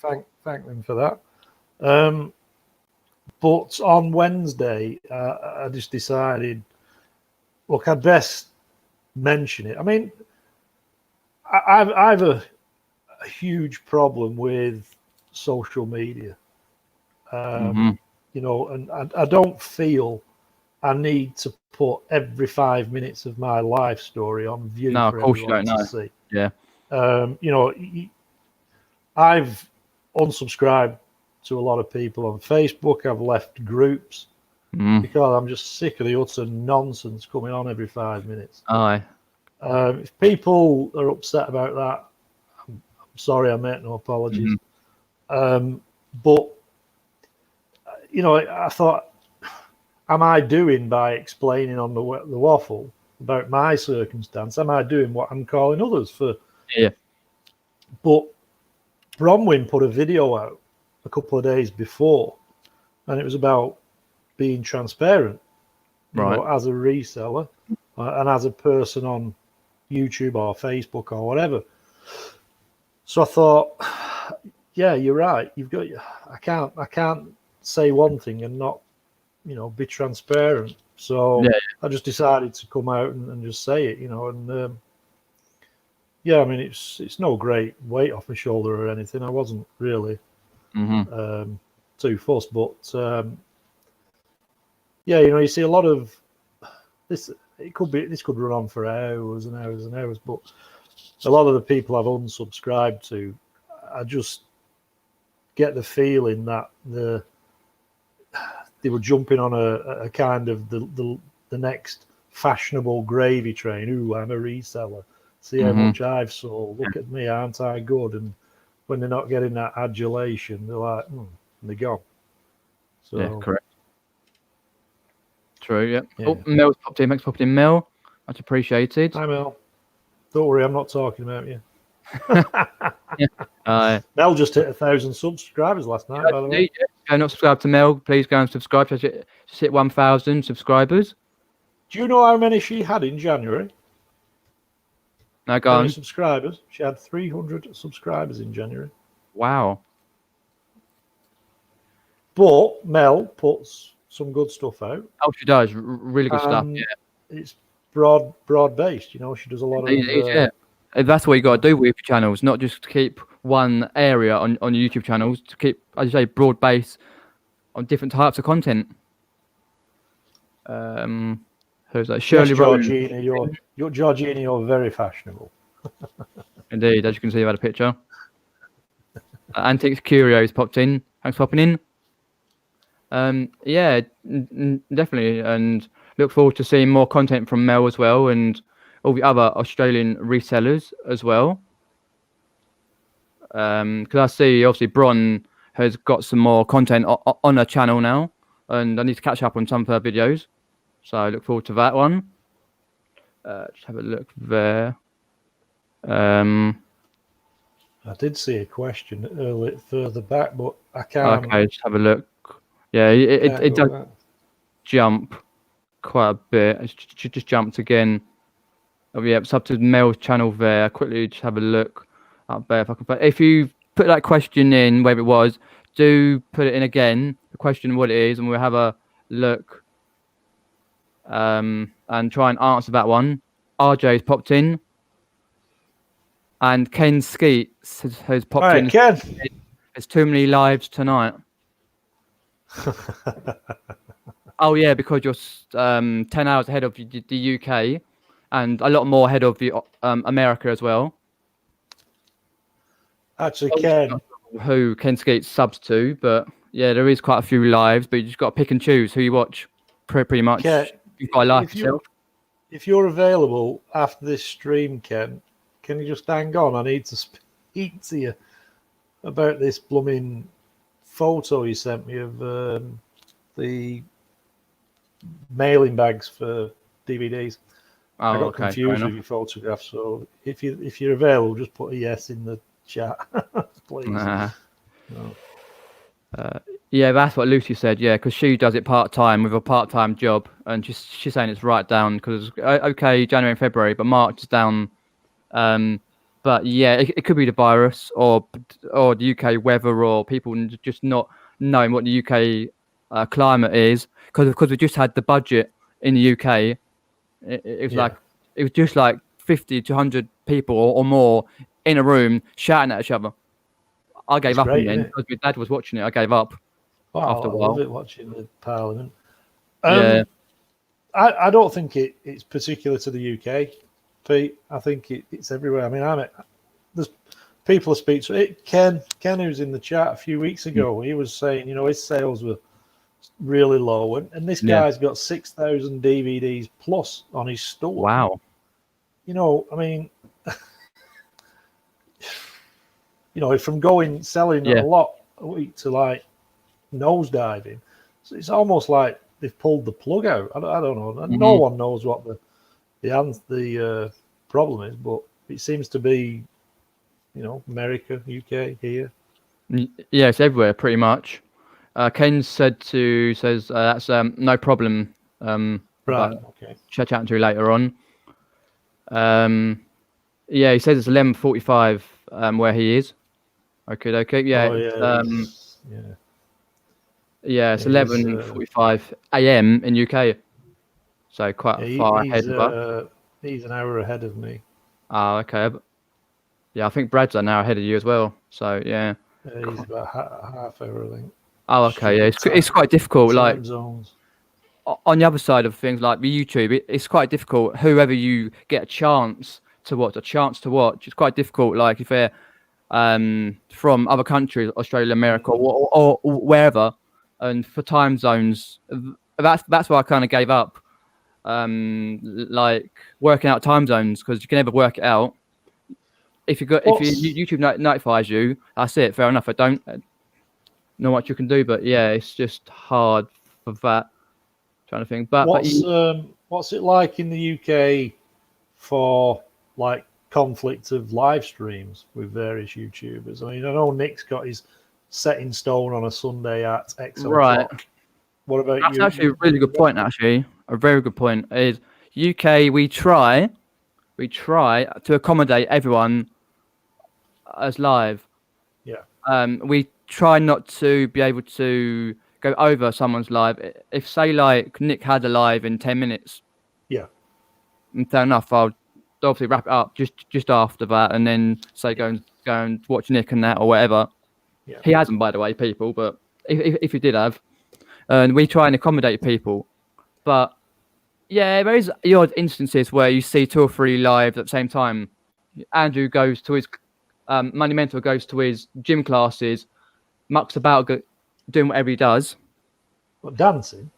Thank them for that. But on Wednesday, I just decided, look, I'd best mention it. I mean, I've a huge problem with social media, you know, and I don't feel I need to put every 5 minutes of my life story on view for everyone to see. Yeah. You know, I've unsubscribed to a lot of people on Facebook. I've left groups because I'm just sick of the utter nonsense coming on every 5 minutes. Aye. If people are upset about that, I'm sorry, I make no apologies. But, you know, I thought, am I doing by explaining on the waffle about my circumstance? Am I doing what I'm calling others for? Yeah. But Bronwyn put a video out a couple of days before, and it was about being transparent, you know, as a reseller and as a person on YouTube or Facebook or whatever. So I thought, yeah, you're right. I can't say one thing and not, you know, be transparent. So I just decided to come out and just say it, you know, and yeah, I mean, it's no great weight off my shoulder or anything. I wasn't really too fussed, but yeah, you know, you see a lot of this. This could run on for hours and hours and hours, but a lot of the people I've unsubscribed to, I just get the feeling that they were jumping on a kind of the next fashionable gravy train. Ooh, I'm a reseller. See how much I've sold. Look at me, aren't I good? And when they're not getting that adulation, they're like, and they're gone. So, yeah, correct. True, yeah. Oh, Mel's popped in. Thanks for popping in, Mel. Much appreciated. Hi, Mel. Don't worry, I'm not talking about you. Mel just hit 1,000 subscribers last night, by the way. If you're not subscribed to Mel, please go and subscribe. Just hit 1,000 subscribers. Do you know how many she had in January? No, go on. Subscribers. She had 300 subscribers in January. Wow. But Mel puts some good stuff out. Oh, she does. Really good stuff. Yeah. It's broad based. You know, she does a lot of. Yeah. That's what you got to do with your channels, not just to keep one area on your YouTube channels, to keep, as you say, broad base on different types of content. Who's that? Shirley Georgina, Georgina, you're very fashionable. Indeed, as you can see, I've had a picture. Antiques Curios popped in. Thanks for popping in. Yeah, definitely, and look forward to seeing more content from Mel as well, and all the other Australian resellers as well. Because I see, obviously, Bron has got some more content on her channel now, and I need to catch up on some of her videos. So I look forward to that one. Just have a look there. I did see a question earlier further back, but I can't. Okay, just have a look. Yeah, it does Right. jump quite a bit. It just jumped again. Oh yeah, it's up to Mel's channel there. Quickly just have a look up there if I can. But if you put that question in, wherever it was, do put it in again. The question what it is, and we'll have a look. And try and answer that one. RJ's popped in, and Ken Skeets has popped All in. right, Ken. There's too many lives tonight. Oh yeah, because you're 10 hours ahead of the UK, and a lot more ahead of the America as well. Actually, Ken. Who Ken Skeets subs to, but yeah, there is quite a few lives, but you just got to pick and choose who you watch. Pretty much, Ken, you've got a life yourself. If you're available after this stream, Ken, can you just hang on? I need to speak to you about this blooming photo you sent me of the mailing bags for DVDs. I got confused with your photograph. So if you're available, just put a yes in the chat, please. No. Yeah, that's what Lucy said. Yeah, because she does it part-time with a part-time job, and she's saying it's right down because okay, January and February, but March is down. But yeah, it could be the virus or the UK weather or people just not knowing what the UK climate is because we just had the budget in the UK. It was just like 50 to 100 people or more in a room shouting at each other. I gave up in the end because my dad was watching it. I gave up. After a while. I love it watching the Parliament. Yeah. I don't think it's particular to the UK, Pete. I think it's everywhere. I mean, there's people I speak to. Ken, who's in the chat a few weeks ago, he was saying, his sales were really low, and this guy's got 6,000 DVDs plus on his store. Wow. I mean, from selling a lot a week to like nosediving, so it's almost like they've pulled the plug out. I don't know. Mm-hmm. No one knows what the problem is, but it seems to be, America, UK, here. Yeah, it's everywhere pretty much. Ken says that's no problem. Right. Okay. Chatting to you later on. Yeah, he says it's 11:45 where he is. Okay. Yeah. Oh, yeah, it's 11:45 a.m. in UK, so quite far ahead of us. He's an hour ahead of me. Oh, okay. Yeah, I think Brad's an hour ahead of you as well. So yeah. He's about half hour, I think. Oh, okay. Yeah, it's quite difficult. Like zones. On the other side of things, like the YouTube, it's quite difficult. Whoever you get a chance to watch, it's quite difficult. Like if they're from other countries, Australia, America, or wherever. And for time zones, that's why I kind of gave up, like working out time zones because you can never work it out. If YouTube notifies you, that's it. Fair enough. I don't know what you can do, but yeah, it's just hard for that. Trying to think. But what's it like in the UK for like conflict of live streams with various YouTubers? I mean, I know Nick's got his set in stone on a Sunday at X o'clock. What about you? That's actually a really good point. Actually, a very good point is UK. We try to accommodate everyone as live. Yeah. We try not to be able to go over someone's live. If say like Nick had a live in 10 minutes. Yeah. Fair enough. I'll obviously wrap it up just after that, and then say go and watch Nick and that or whatever. Yeah. He hasn't, by the way, people. But if he did have, and we try and accommodate people, but yeah, there is the odd instances where you see 2 or 3 live at the same time. Andrew goes to his Money Mentor goes to his gym classes, mucks about doing whatever he does. What, dancing?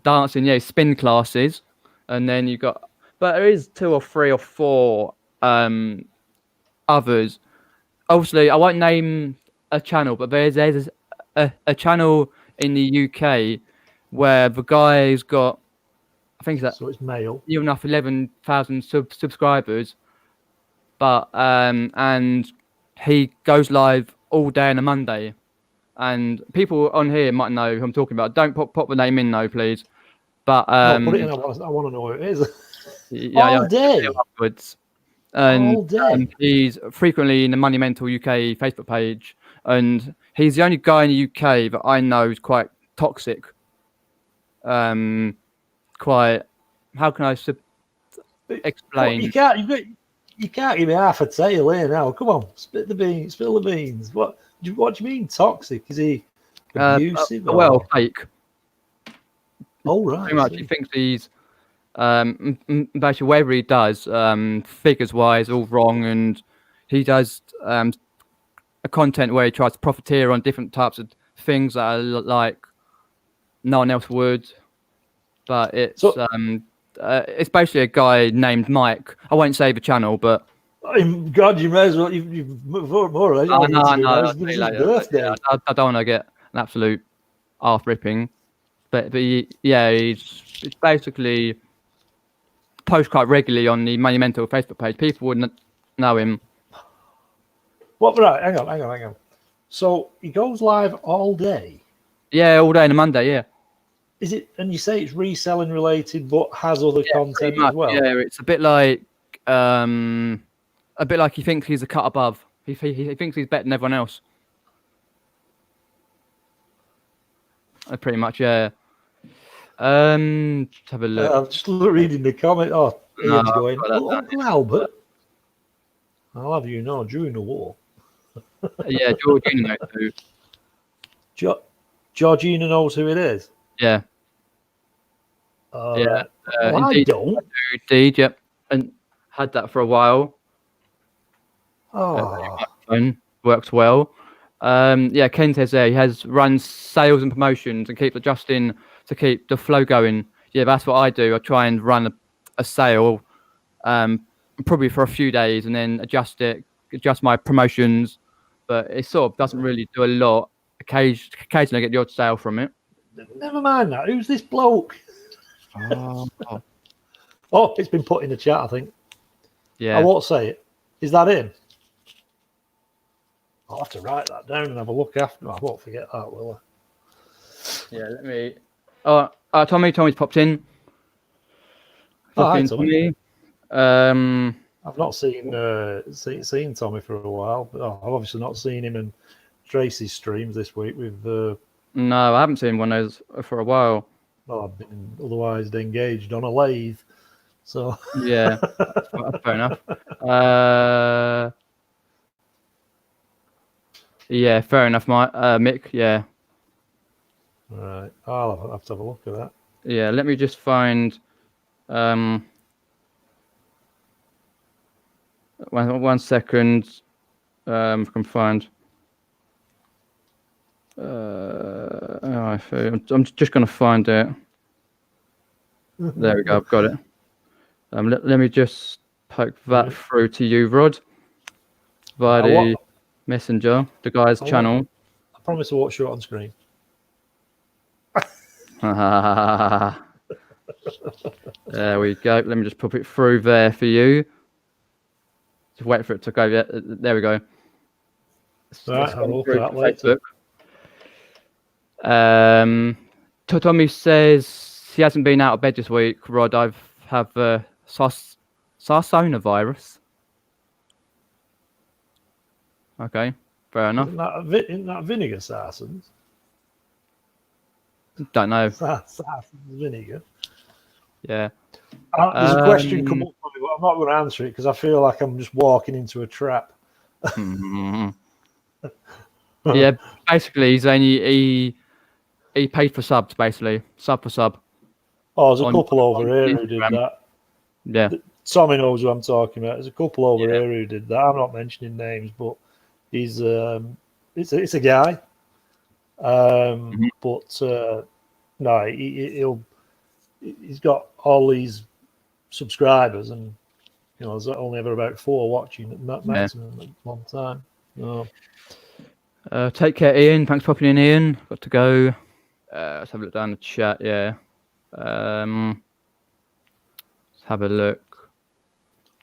Dancing, yeah, spin classes, and then you got. But there is 2 or 3 or 4 others. Obviously, I won't name a channel, but there's a channel in the UK where the guy's got, I think so it's male. Near enough 11,000 subscribers, but and he goes live all day on a Monday, and people on here might know who I'm talking about. Don't pop the name in, though, please. But No, put it in. I want to know what it is. All day. Afterwards. And All day. he's frequently in the Money Mental UK Facebook page, and he's the only guy in the UK that I know is quite toxic. Quite. How can I explain? You can't give me half a tale here now. Come on, spill the beans. What do you mean toxic? Is he abusive? Well, fake. Oh, right. Pretty much, he thinks he's basically whatever he does, figures wise, all wrong, and he does a content where he tries to profiteer on different types of things that are like no one else would. But it's basically a guy named Mike. I won't say the channel, but God, you may as well. You've more or less. No. Birthday. I don't want to get an absolute arse ripping, but yeah, it's basically post quite regularly on the Money Mental Facebook page. People wouldn't know him. What? Right, hang on. So he goes live all day. Yeah, all day on a Monday. Yeah. Is it? And you say it's reselling related, but has other content as well. Yeah, it's a bit like he thinks he's a cut above. He thinks he's better than everyone else. Pretty much, yeah. Let's have a look. I'm just reading the comment. Oh, Ian's going. Uncle Albert. I'll have you know, during the war. Yeah, Georgina knows who. Georgina knows who it is. Yeah. Yeah. I don't. Indeed, yep. And had that for a while. Oh. Phone works well. Yeah, Ken says there he has run sales and promotions and keeps adjusting to keep the flow going. Yeah, that's what I do. I try and run a sale, probably for a few days, and then adjust my promotions. But it sort of doesn't really do a lot. Occasionally, I get the odd sale from it. Never mind that. Who's this bloke? Oh, it's been put in the chat, I think. Yeah. I won't say it. Is that him? I'll have to write that down and have a look after. I won't forget that, will I? Yeah, let me. Tommy's popped in. Hi, Tommy. I've not seen Tommy for a while, but I've obviously not seen him in Tracy's streams this week with. No, I haven't seen one of those for a while. Well, I've been otherwise engaged on a lathe, so yeah, fair enough. Yeah, fair enough, Mick. Yeah. Right, I'll have to have a look at that. Yeah, let me just find. One second. If I can find. I'm just going to find it. There we go. I've got it. Let me just poke that through to you, Rod, via the messenger, the guy's channel. I promise to watch you on screen. There we go. Let me just pop it through there for you. Just wait for it to go. There we go. Right, I'll look at that later. Tommy says he hasn't been out of bed this week. Rod, I have Sarsona virus. Okay, fair enough. Isn't that vinegar sarsons? Don't know. Sarsons vinegar. Yeah. There's a question come up, but I'm not going to answer it because I feel like I'm just walking into a trap. Yeah, basically, he paid for subs, basically. Sub for sub. Oh, there's a couple over here who did that. Yeah. Tommy knows who I'm talking about. There's a couple over here who did that. I'm not mentioning names, but he's it's a guy. But no, he's got all these subscribers, and there's only ever about 4 watching at maximum at one time. No. Take care, Ian. Thanks for popping in, Ian. Got to go. Let's have a look down the chat. Yeah. Let's have a look.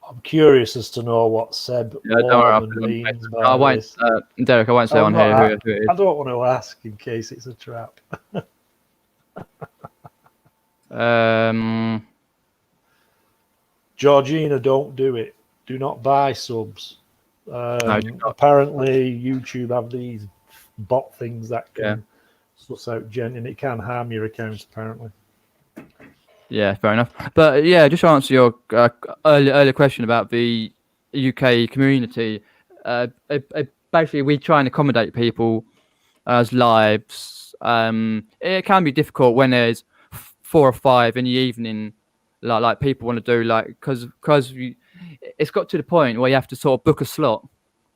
I'm curious as to know what Seb Yeah, don't worry, Lorman means by I won't, this. Derek. I won't say I'm on not here who it is. I don't want to ask in case it's a trap. Georgina, don't do it. Do not buy subs. No, Apparently, YouTube have these bot things that yeah. can suss out gen, and it can harm your account. Apparently, Yeah, fair enough. But yeah, just to answer your earlier question about the UK community, basically we try and accommodate people as lives. It can be difficult when there's 4 or 5 in the evening, like people want to do, like because it's got to the point where you have to sort of book a slot.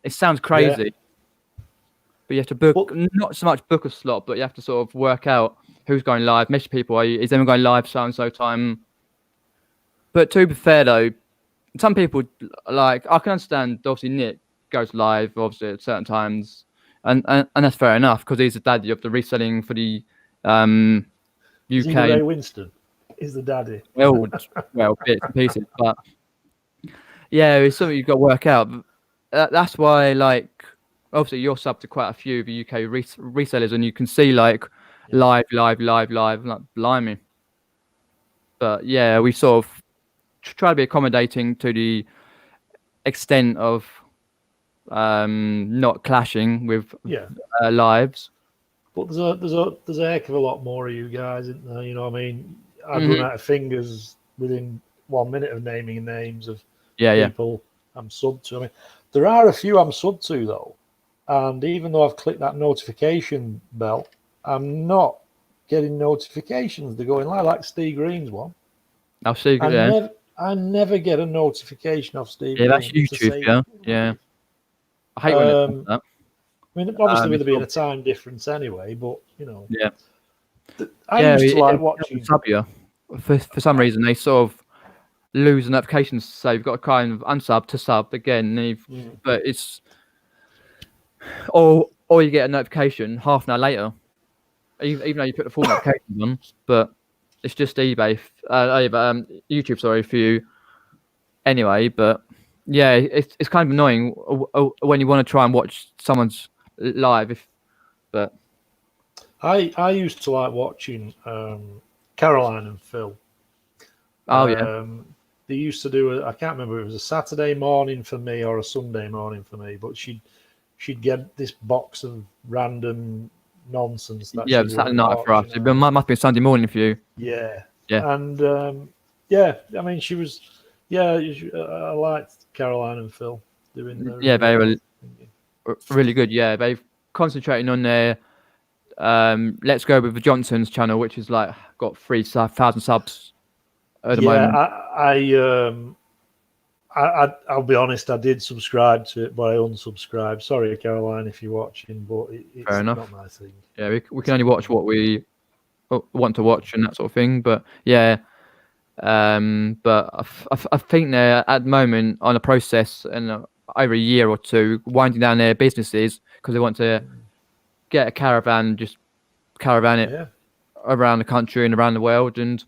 It sounds crazy, but you have to book, not so much book a slot, but you have to sort of work out who's going live, message people, is anyone going live so and so time. But to be fair though, some people, like, I can understand, obviously Nick goes live obviously at certain times, and that's fair enough because he's the daddy of the reselling for the UK. is he the Ray Winston? Is the daddy? Well, bits and pieces, but yeah, it's something you've got to work out. That's why, like, obviously you're sub to quite a few of the UK resellers, and you can see like live, like blimey. But yeah, we sort of try to be accommodating to the extent of not clashing with lives. But there's a heck of a lot more of you guys, isn't there? You know what I mean? I'd run out of fingers within 1 minute of naming names of people I'm sub to. I mean, there are a few I'm sub to though, and even though I've clicked that notification bell, I'm not getting notifications. They're going live, like Steve Green's one. I'll see. I never get a notification off Steve. Yeah, that's YouTube. Yeah. I hate when it does that. I mean, obviously, with there being a time difference anyway, but you know. Yeah. I used to like watching. Sub you. For some reason, they sort of lose the notifications, so you've got to kind of unsub to sub again. But it's, or you get a notification half an hour later, even though you put the full notifications on. But it's just YouTube, sorry, for you. Anyway, but yeah, it's kind of annoying when you want to try and watch someone's live. But I used to like watching Caroline and Phil. Oh yeah. They used to do I can't remember if it was a Saturday morning for me or a Sunday morning for me, but she'd get this box of random nonsense. That Saturday night for us. It must be Sunday morning for you. Yeah. And I mean, she was. Yeah, I liked Caroline and Phil doing their. Yeah, they were really good. Yeah, they've concentrating on their Let's Go with the Johnsons channel, which is like got 3,000 subs at the moment. I'll be honest, I did subscribe to it, but I unsubscribed. Sorry, Caroline, if you're watching, but it's fair enough. Not my thing. Yeah, we can only watch what we want to watch and that sort of thing. But yeah, but I think they're at the moment on a process and over a year or two winding down their businesses because they want to get a caravan, just caravan it around the country and around the world. And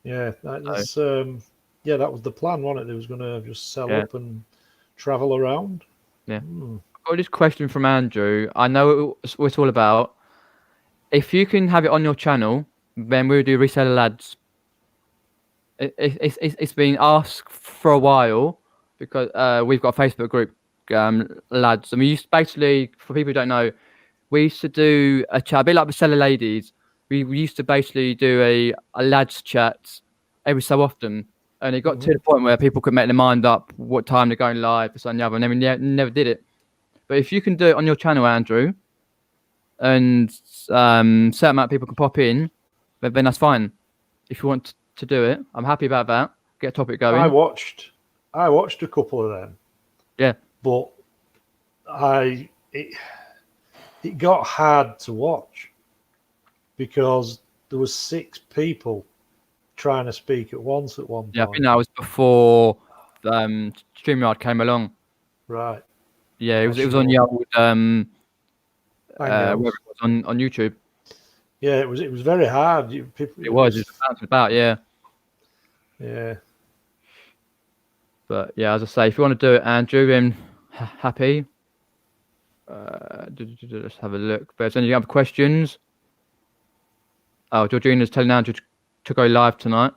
yeah, that's that was the plan, wasn't it? They was going to just sell up and travel around. Yeah. I've got this question from Andrew. I know what it's all about. If you can have it on your channel, then we'll do Reseller Lads. It's been asked for a while because we've got a Facebook group, Lads. And we used to, basically, for people who don't know, we used to do a chat, a bit like Reseller Ladies. We used to basically do a Lads chat every so often. And it got to the point where people could make their mind up what time they're going live for something other, and then we never did it. But if you can do it on your channel, Andrew, and certain amount of people can pop in, then that's fine. If you want to do it, I'm happy about that. Get a topic going. I watched a couple of them. Yeah. But it got hard to watch because there was 6 people trying to speak at once at one point. Yeah, I think that was before StreamYard came along. Right. Yeah, it was on the old where it was on YouTube. Yeah, it was very hard. It was bouncing about, yeah. Yeah. But yeah, as I say, if you want to do it, Andrew, then happy. Let's have a look. If there's any other questions? Oh, Georgina's telling Andrew to go live tonight.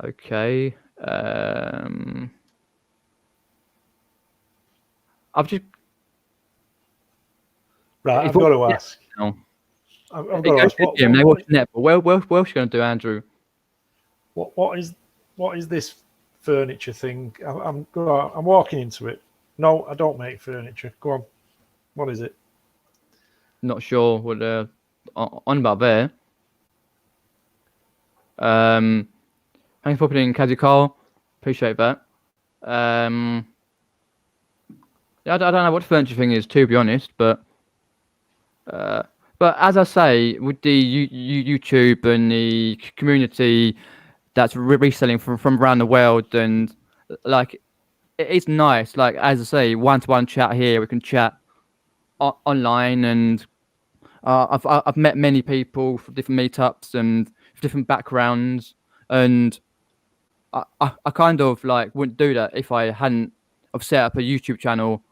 Okay. I've just Right. I've got to ask. I've got to ask. They watch net. But what else are you going to do, Andrew? What is this furniture thing? I'm walking into it. No, I don't make furniture. Go on. What is it? Not sure what they're on about there. Thanks for putting in Kazi Carl. Appreciate that. Yeah, I don't know what the furniture thing is, to be honest, but as I say, with the YouTube and the community that's reselling from around the world, and like it's nice. Like as I say, one-to-one chat here. We can chat online, and I've met many people from different meetups and different backgrounds, and I kind of like wouldn't do that if I hadn't have set up a YouTube channel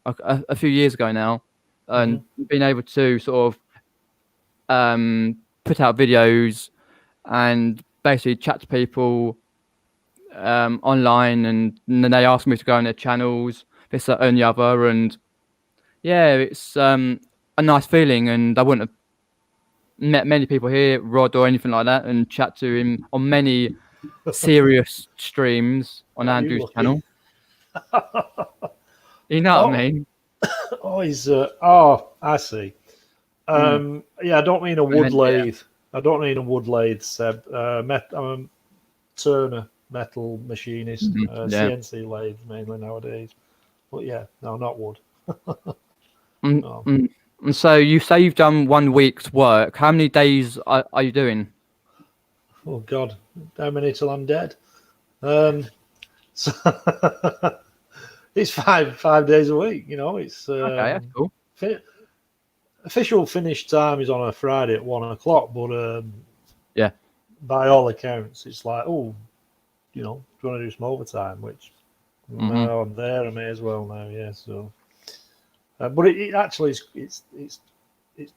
a few years ago now, and been able to sort of put out videos and basically chat to people online, and then they ask me to go on their channels, this, that, and the other, and yeah, it's a nice feeling, and I wouldn't have met many people here, Rod or anything like that, and chat to him on many serious streams on Andrew's channel. You know what I mean? Oh, he's I see. Yeah, I don't mean a wood lathe. I don't mean a wood lathe, Seb. I'm a Turner metal machinist, CNC lathe mainly nowadays. But yeah, no, not wood. No. And so you say you've done 1 week's work. How many days are you doing? Oh God, how many till I'm dead? So it's five days a week. You know, it's Okay, that's cool. Official finish time is on a Friday at 1 o'clock, but yeah, by all accounts, it's like, oh, you know, do you want to do some overtime? Which no, I'm there. I may as well now. Yeah, so. But it actually it's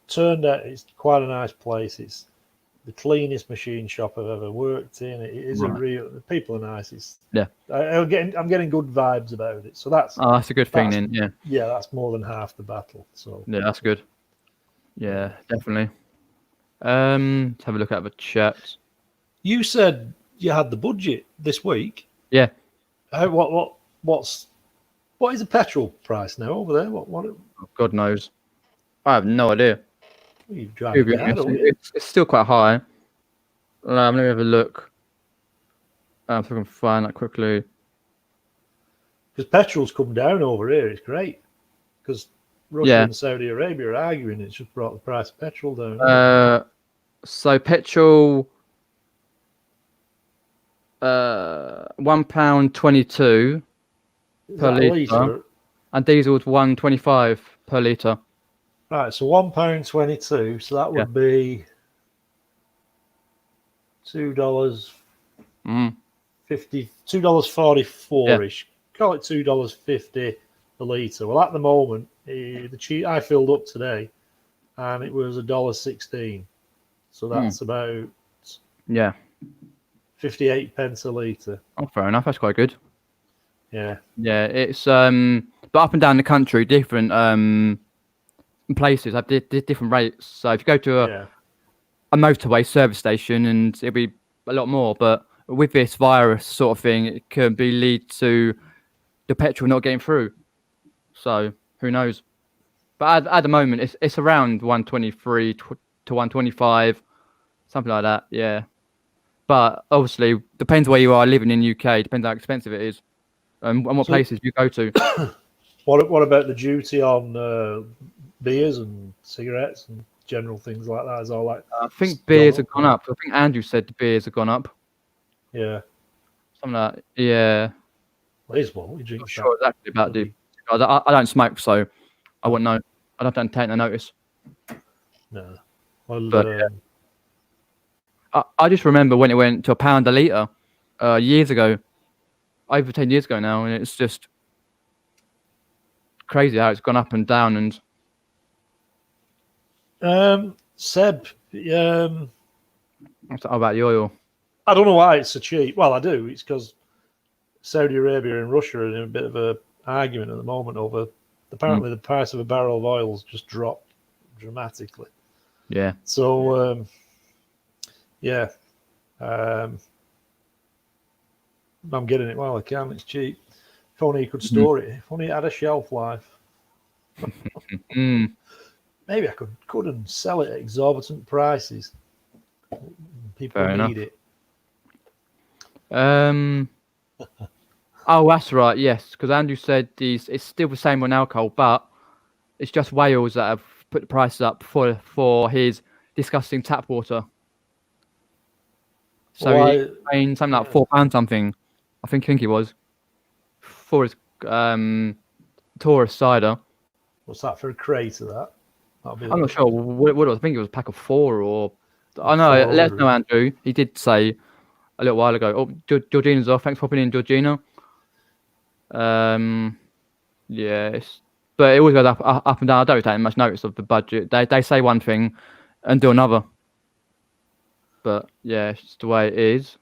turned out it's quite a nice place. It's the cleanest machine shop I've ever worked in. It is a real. The people are nice. It's I'm getting good vibes about it. So that's a good thing then. Yeah, that's more than half the battle. So yeah, that's good. Yeah, definitely. Let's have a look at the chat. You said you had the budget this week. Yeah. What is the petrol price now over there? What? God knows. I have no idea. You've driving it's still quite high. Let me have a look. If I can find that quickly. Because petrol's come down over here. It's great. Because Russia and Saudi Arabia are arguing. It's just brought the price of petrol down. So petrol, £1.22 per litre, and diesel was £1.25 per litre. Right, so £1.22. So that would be $2.50, $2.44-ish. Call it $2.50 a litre. Well, at the moment, I filled up today, and it was $1.16. So that's about 58 pence a litre. Oh, fair enough. That's quite good. Yeah. Yeah, it's but up and down the country, different places have different rates. So if you go to a motorway service station, and it'll be a lot more. But with this virus sort of thing, it can lead to the petrol not getting through. So who knows? But at the moment, it's around 123 to 125, something like that. Yeah. But obviously, depends where you are living in the UK. Depends how expensive it is, and what places you go to. What about the duty on beers and cigarettes and general things like that? Is all like? I think beers have gone up. I think Andrew said the beers have gone up. Yeah. Something like that. Yeah. Well, it is what we drink. I'm not sure exactly about the. I don't smoke, so I wouldn't know. I don't take no notice. No. Well, but I just remember when it went to £1 a litre, years ago, over 10 years ago now, and it's just crazy how it's gone up and down. And Seb, what's about the oil? I don't know why it's so cheap. Well, I do. It's because Saudi Arabia and Russia are in a bit of a argument at the moment over. Apparently, the price of a barrel of oil has just dropped dramatically. Yeah. So, yeah. I'm getting it while I can. It's cheap. If only you could store it. If only it had a shelf life. Maybe I could and sell it at exorbitant prices. People Fair need enough. it. Oh, that's right. Yes, because Andrew said it's still the same on alcohol, but it's just Wales that have put the prices up for his disgusting tap water. So he's paying something like £4 something. I think it was for his tourist cider. What's that for a crate of that? I'm not sure what it was. I think it was a pack of 4 or. I know. Let us know, Andrew. He did say a little while ago. Oh, Georgina's off. Thanks for popping in, Georgina. Yes, but it always goes up and down. I don't take much notice of the budget. They say one thing and do another. But yeah, it's just the way it is.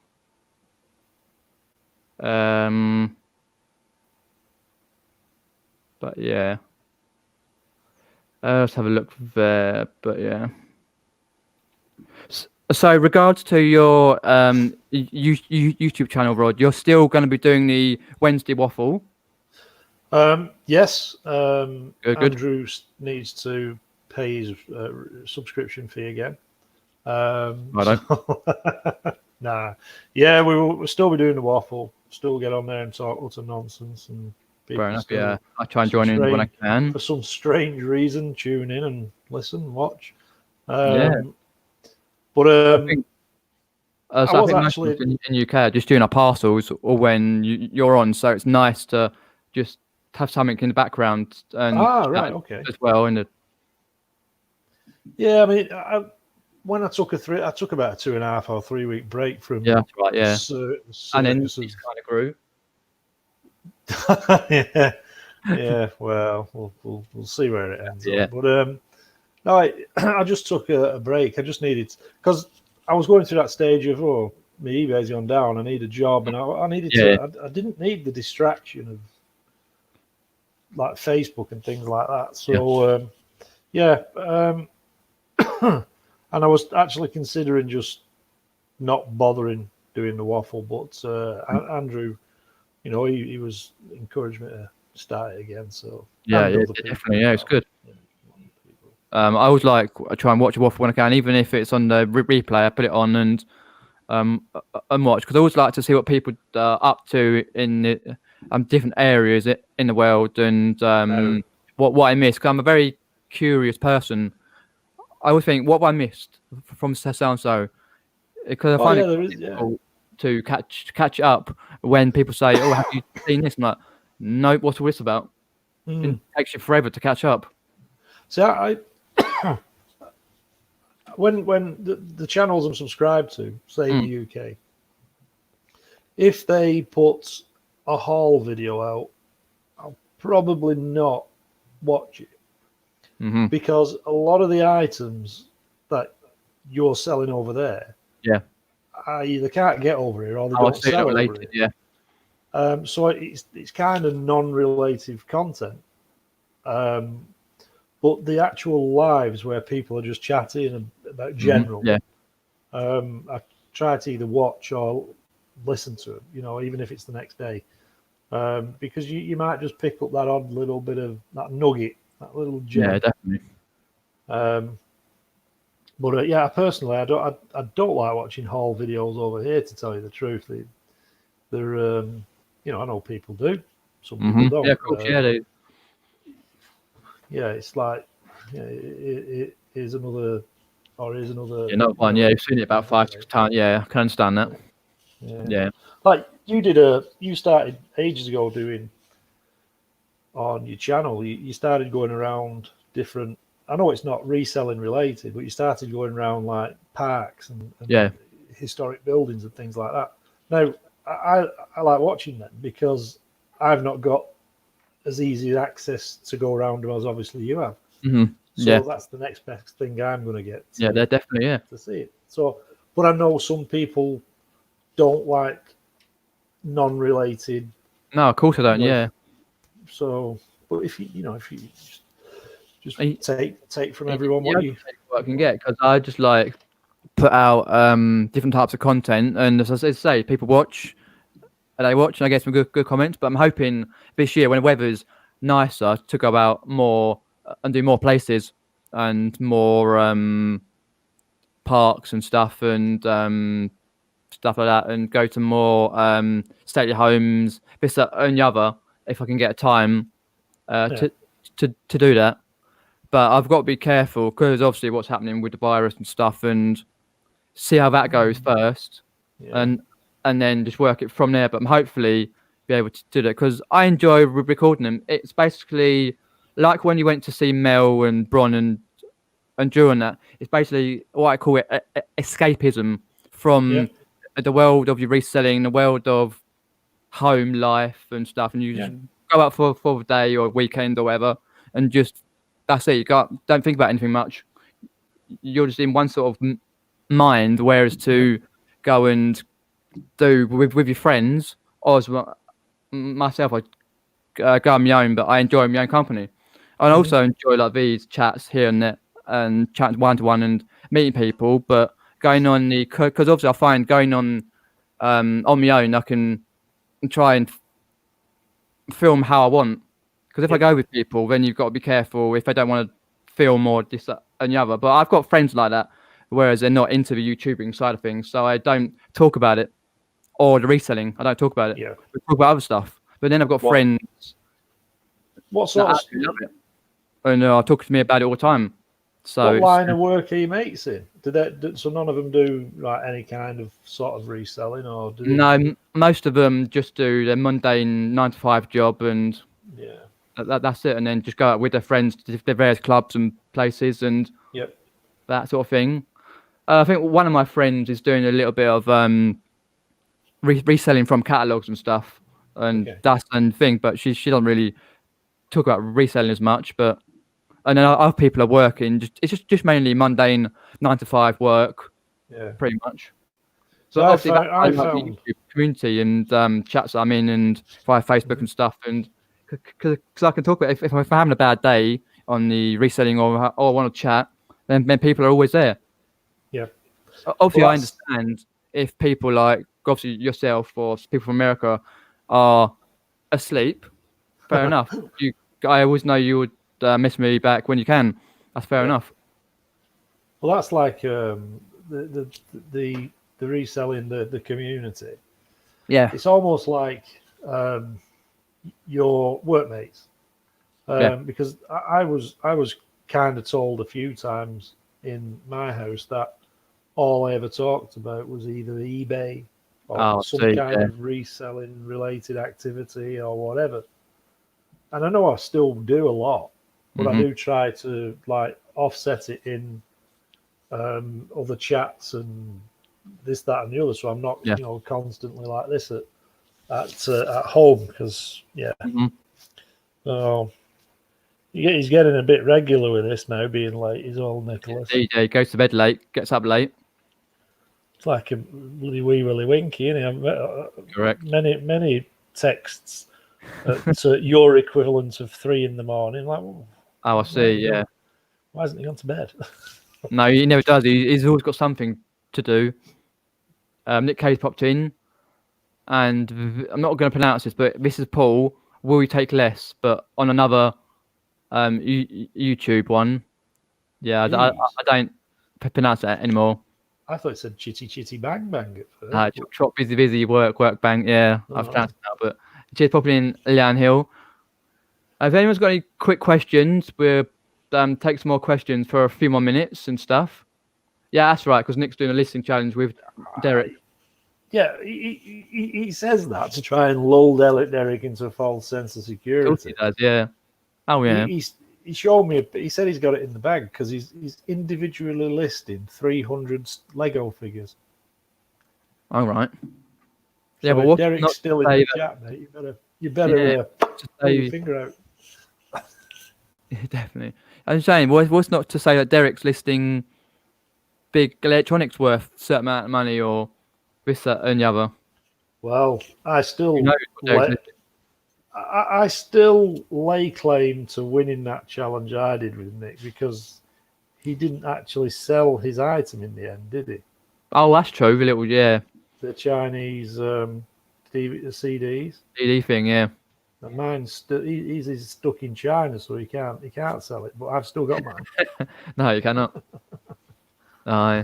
But yeah. Let's have a look there. But yeah. So, regards to your YouTube channel, Rod, you're still going to be doing the Wednesday waffle. Yes. Good. Andrew needs to pay his subscription fee again. Nah. Yeah, we'll still be doing the waffle. Still get on there and talk lots of nonsense and. Fair enough. Yeah, I try and join in when I can. For some strange reason, tune in and listen, watch. Yeah. But I think actually in UK just doing our parcels or when you're on, so it's nice to just have something in the background and okay, as well. Yeah, I mean, when I took about a 2.5 or 3 week break from that's right, yeah, and then it kind of grew. yeah. Well, we'll see where it ends up. But no, I just took a break. I just needed, because I was going through that stage of my eBay's gone down. I need a job, and I needed to. I didn't need the distraction of like Facebook and things like that. So and I was actually considering just not bothering doing the waffle, but Andrew, he was encouraged me to start it again. So definitely, it's good. I always I try and watch a waffle when I can, even if it's on the replay. I put it on and watch, because I always like to see what people are up to in the, different areas in the world and what I miss. Because I'm a very curious person. I always think, what have I missed from so and so? Because I find it difficult to catch up when people say, "Oh, have you seen this?" I'm like, "No, what's all this about?" It takes you forever to catch up. So when the channels I'm subscribed to, say in the UK, if they put a haul video out, I'll probably not watch it. Because a lot of the items that you're selling over there, I either can't get over here or they don't sell over here. So it's kind of non-relative content. But the actual lives where people are just chatting about general, I try to either watch or listen to them, even if it's the next day, because you might just pick up that odd little bit of that nugget. That little gem. Yeah, definitely. But personally, I don't like watching haul videos over here. To tell you the truth, they're I know people do. Some people don't. Yeah, of course. It's like it is another, or is another. Yeah, not one. Yeah, you've seen it about 5-6 times. Yeah, I can understand that. Yeah. Like you started ages ago doing. On your channel, you started going around different. I know it's not reselling related, but you started going around like parks and historic buildings and things like that. Now, I like watching them because I've not got as easy access to go around them as obviously you have. Mm-hmm. So that's the next best thing I'm going to get. They're definitely to see it. So, but I know some people don't like non-related. No, of course I don't. Yeah. So, but if you just take from everyone what I can get, because I just like put out different types of content, and as I say, people watch and they watch, and I get some good comments. But I'm hoping this year, when the weather's nicer, to go out more and do more places and more parks and stuff, and stuff like that, and go to more stately homes, this, that, and the other, if I can get time to do that. But I've got to be careful, because obviously what's happening with the virus and stuff, and see how that goes first, and then just work it from there. But I'm hopefully be able to do that, because I enjoy recording them. It's basically like when you went to see Mel and Bron and Drew and that. It's basically what I call it escapism from the world of your reselling, the world of home life and stuff, and you just go out for a day or a weekend or whatever, and just that's it. You don't think about anything much. You're just in one sort of mind. Whereas to go and do with your friends, or as myself, I go on my own, but I enjoy my own company. I also enjoy like these chats here and there, and chatting one to one and meeting people. But going on because obviously I find going on my own, I can try and film how I want. Because if I go with people, then you've got to be careful if they don't want to film or this, that, and the other. But I've got friends like that, whereas they're not into the YouTubing side of things, so I don't talk about it. Or the reselling, I don't talk about it. Yeah. We talk about other stuff. But then I've got friends. What sort of love it. And talk to me about it all the time. So what line of work are your mates in? So none of them do like any kind of sort of reselling, or do they? No, most of them just do their mundane 9-to-5 job, and that's it. And then just go out with their friends to their various clubs and places, and that sort of thing. I think one of my friends is doing a little bit of reselling from catalogs and stuff, and that's the thing. But she doesn't really talk about reselling as much. But and then other people are working. It's just mainly mundane 9-to-5 work, pretty much. So obviously I found the YouTube community and chats I'm in, and via Facebook and stuff, and because I can talk about if I'm having a bad day on the reselling or I want to chat, then people are always there. Yeah. Obviously, I understand if people like obviously yourself or people from America are asleep. Fair enough. I always know you would miss me back when you can. That's fair enough. Well, that's like the reselling the community. Yeah. It's almost like your workmates. Because I was kind of told a few times in my house that all I ever talked about was either eBay or some kind of reselling related activity or whatever. And I know I still do a lot, but I do try to like offset it in other chats and this, that, and the other. So I'm not, constantly like this at home, because so he's getting a bit regular with this now, being late. He's all Nicholas. DJ goes to bed late, gets up late. It's like a bloody wee willy winky, isn't he? Correct. Many texts to your equivalent of 3 a.m. Like, I see. Yeah. Why hasn't he gone to bed? No, he never does. He's always got something to do. Nick Cage popped in, and I'm not going to pronounce this, but this is Paul. Will you take less? But on another YouTube one. Yeah, I don't pronounce that anymore. I thought it said chitty chitty bang bang at first. Chop busy work bang. Yeah, I've pronounced that. But cheers popping in, Leanne Hill. If anyone's got any quick questions, we'll take some more questions for a few more minutes and stuff. Yeah, that's right, because Nick's doing a listening challenge with Derek. Yeah, he says that to try and lull Derek into a false sense of security. Of course he does, yeah. Oh, yeah. He showed me, he said he's got it in the bag because he's individually listing 300 Lego figures. All right. Yeah, So but if what's Derek's not still to in say the that, chat, mate, you better to pull your say, finger out. definitely. I'm saying, what's not to say that Derek's listing big electronics worth a certain amount of money or this, that, and the other. Well, I Who still knows what Derek's listing? I still lay claim to winning that challenge I did with Nick because he didn't actually sell his item in the end, did he? Oh, that's true. The little, yeah, The Chinese CDs. CD thing, yeah. And mine's he's stuck in China, so he can't sell it. But I've still got mine. No, you cannot. No.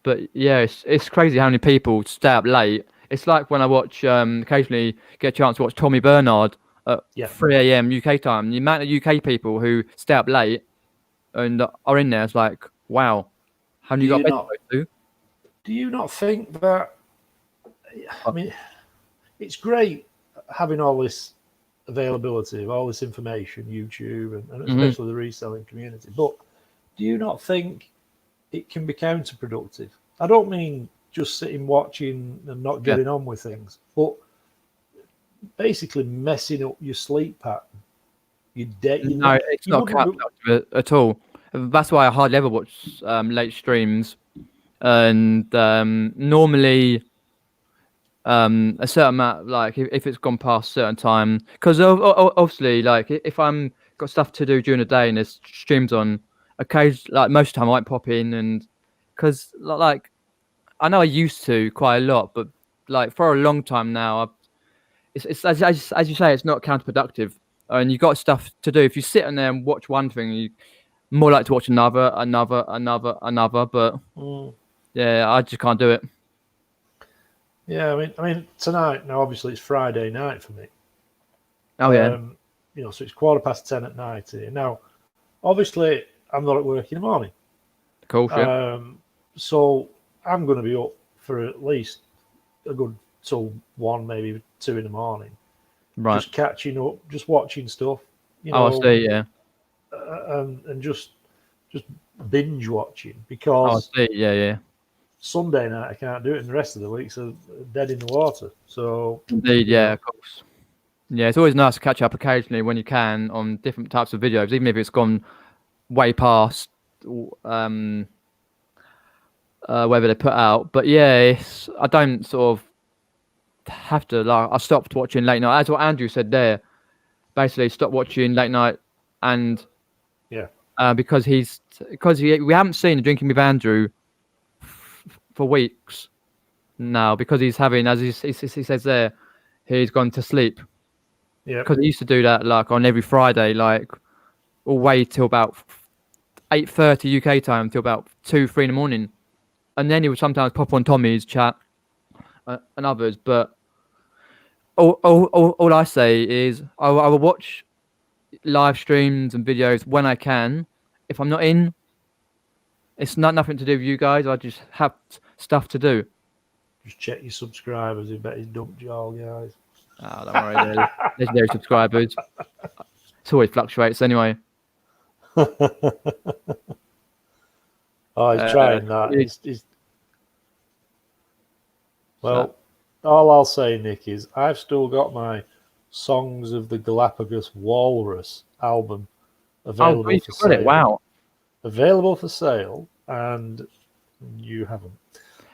But yeah, it's crazy how many people stay up late. It's like when I watch, occasionally get a chance to watch Tommy Bernard at Yeah. 3 a.m. UK time. The amount of UK people who stay up late and are in there, it's like, wow, haven't you got a bed to go to? Do you not think that? I mean, it's great having all this availability of all this information, YouTube, and especially the reselling community. But do you not think it can be counterproductive? I don't mean just sitting watching and not getting on with things, but basically messing up your sleep pattern. No, it's not counterproductive at all. That's why I hardly ever watch late streams. And normally, a certain amount, like if it's gone past a certain time, because obviously, like if I'm got stuff to do during the day and there's streams on, occasionally, like most of the time, I might pop in and because like I know I used to quite a lot, but like for a long time now, it's as you say, it's not counterproductive, and you got stuff to do. If you sit in there and watch one thing, you more like to watch another. But yeah, I just can't do it. Yeah, I mean tonight. Now, obviously, it's Friday night for me. Oh yeah, you know, so it's 10:15 at night here. Now, obviously, I'm not at work in the morning. cool. Yeah. So I'm going to be up for at least a good till 1, maybe 2 in the morning. Right. Just catching up, just watching stuff. You Oh, know, I see. Yeah. and just binge watching Oh, I because see. Yeah. Sunday night I can't do it, and the rest of the week's dead in the water. So Indeed. you Yeah. know. Of course. Yeah, it's always nice to catch up occasionally when you can on different types of videos, even if it's gone way past whether they put out. But yeah, I don't sort of have to like. I stopped watching late night. That's what Andrew said there. Basically, stop watching late night, and Yeah. because we haven't seen the Drinking with Andrew for weeks now because he's having, as he says there, he's gone to sleep. Yeah. Because he used to do that like on every Friday, like all way till about 8:30 UK time till about 2-3 in the morning, and then he would sometimes pop on Tommy's chat and others. But all I say is I will watch live streams and videos when I can. If I'm not in, it's nothing to do with you guys. I just have stuff to do. Just check your subscribers. I bet he's dumped you all, guys. Oh, don't worry, they're legendary subscribers. It always fluctuates anyway. Oh, he's trying that. Well, all I'll say, Nick, is I've still got my Songs of the Galapagos Walrus album available for sale. Wow. Available for sale, and you haven't.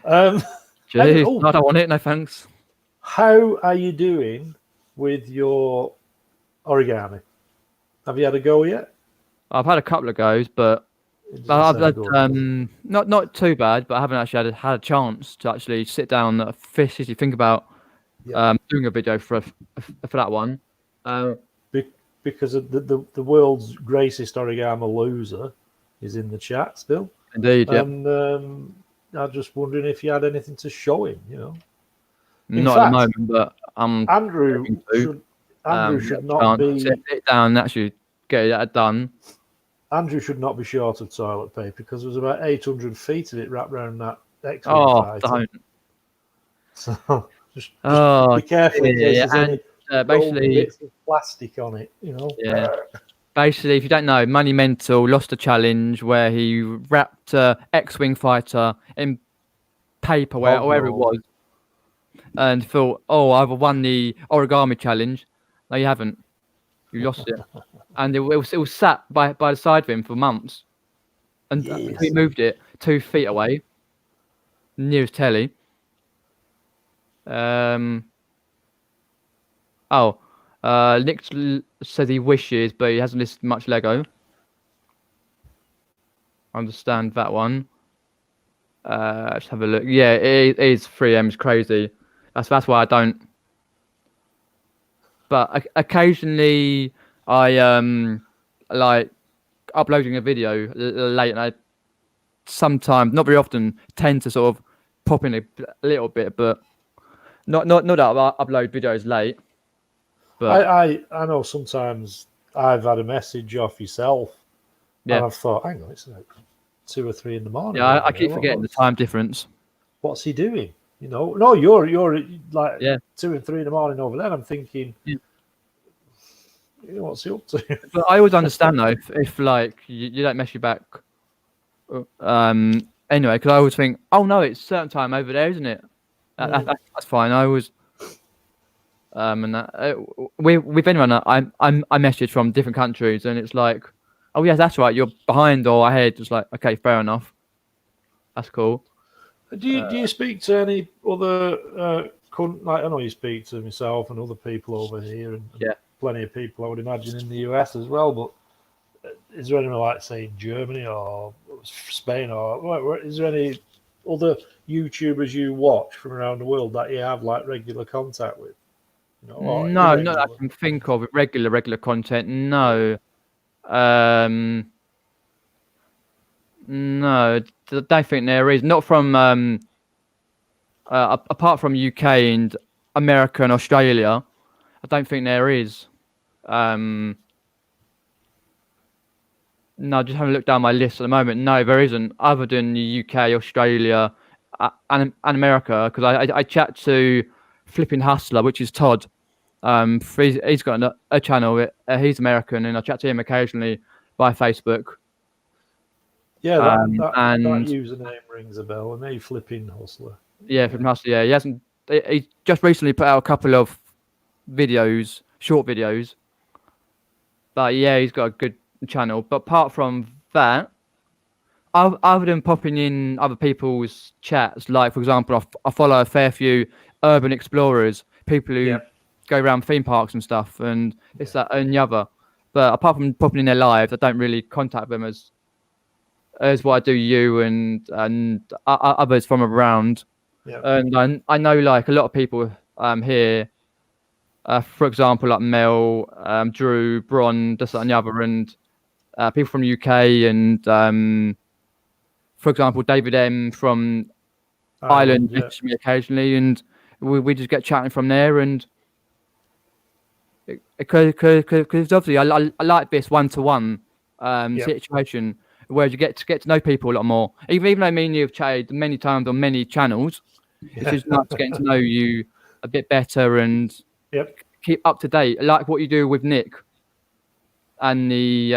Jeez, I don't want it. No thanks. How are you doing with your origami? Have you had a go yet? I've had a couple of goes, but I've had not too bad. But I haven't actually had a chance to actually sit down and officially think about doing a video for that one. Because of the world's greatest origami loser is in the chat still. Indeed, yeah. And I'm just wondering if you had anything to show him. You know, not at the moment, but Andrew should not be sit down and actually get that done. Andrew should not be short of toilet paper because there's about 800 feet of it wrapped around that X-wing fighter. Don't. So just be careful in case there's any basically bits of plastic on it. You know. Yeah. Basically, if you don't know, Monumental lost a challenge where he wrapped X-wing fighter in paper, wherever it was, and thought, oh, I've won the origami challenge. No, you haven't. You lost it. And it was sat by the side of him for months. And Yes. he moved it 2 feet away, near his telly. Nick says he wishes, but he hasn't listed much Lego. Understand that one. Let's have a look. Yeah, it is 3M. It's crazy. That's why I don't. But occasionally I like uploading a video late, and I sometimes, not very often, tend to sort of pop in a little bit, but not that I upload videos late. But I know sometimes I've had a message off yourself, and I've thought, hang on, it's like 2 or 3 in the morning. Yeah, I keep forgetting the time difference. What's he doing? You know, no, you're like 2 and 3 in the morning over there. I'm thinking, what's he up to? But I always understand though if like you don't message back. Anyway, because I always think, oh no, it's certain time over there, isn't it? That's fine. I always and that with anyone I message from different countries, and it's like, oh yeah, that's right, you're behind or ahead. It's like, okay, fair enough. That's cool. Do you speak to any other? Like, I know you speak to myself and other people over here, and plenty of people I would imagine in the US as well. But is there anyone like, say, in Germany or Spain, or is there any other YouTubers you watch from around the world that you have like regular contact with? You know, no, not that I can think of regular content. No. No, I don't think there is. Not from apart from UK and America and Australia, I don't think there is. No, just having a look down my list at the moment. No, there isn't, other than the UK, Australia, and America. Because I chat to Flipping Hustler, which is Todd. He's got a channel. He's American, and I chat to him occasionally by Facebook. Yeah, that username rings a bell. And he Flipping Hustler. Yeah, Flipping Hustler. Yeah, he hasn't. He just recently put out a couple of videos, short videos. But yeah, he's got a good channel. But apart from that, other than popping in other people's chats, like for example, I follow a fair few urban explorers, people who go around theme parks and stuff, and it's that and the other. But apart from popping in their lives, I don't really contact them as what I do you and others from around. Yeah. And I know like a lot of people here, for example, like Mel, Drew, Bron, this and the other, and people from the UK, and for example, David M from Ireland messages me occasionally, and we just get chatting from there. And because obviously I like this one-to-one situation where you get to know people a lot more. Even though me and you have chatted many times on many channels, it's just nice getting to know you a bit better and keep up to date, like what you do with Nick and the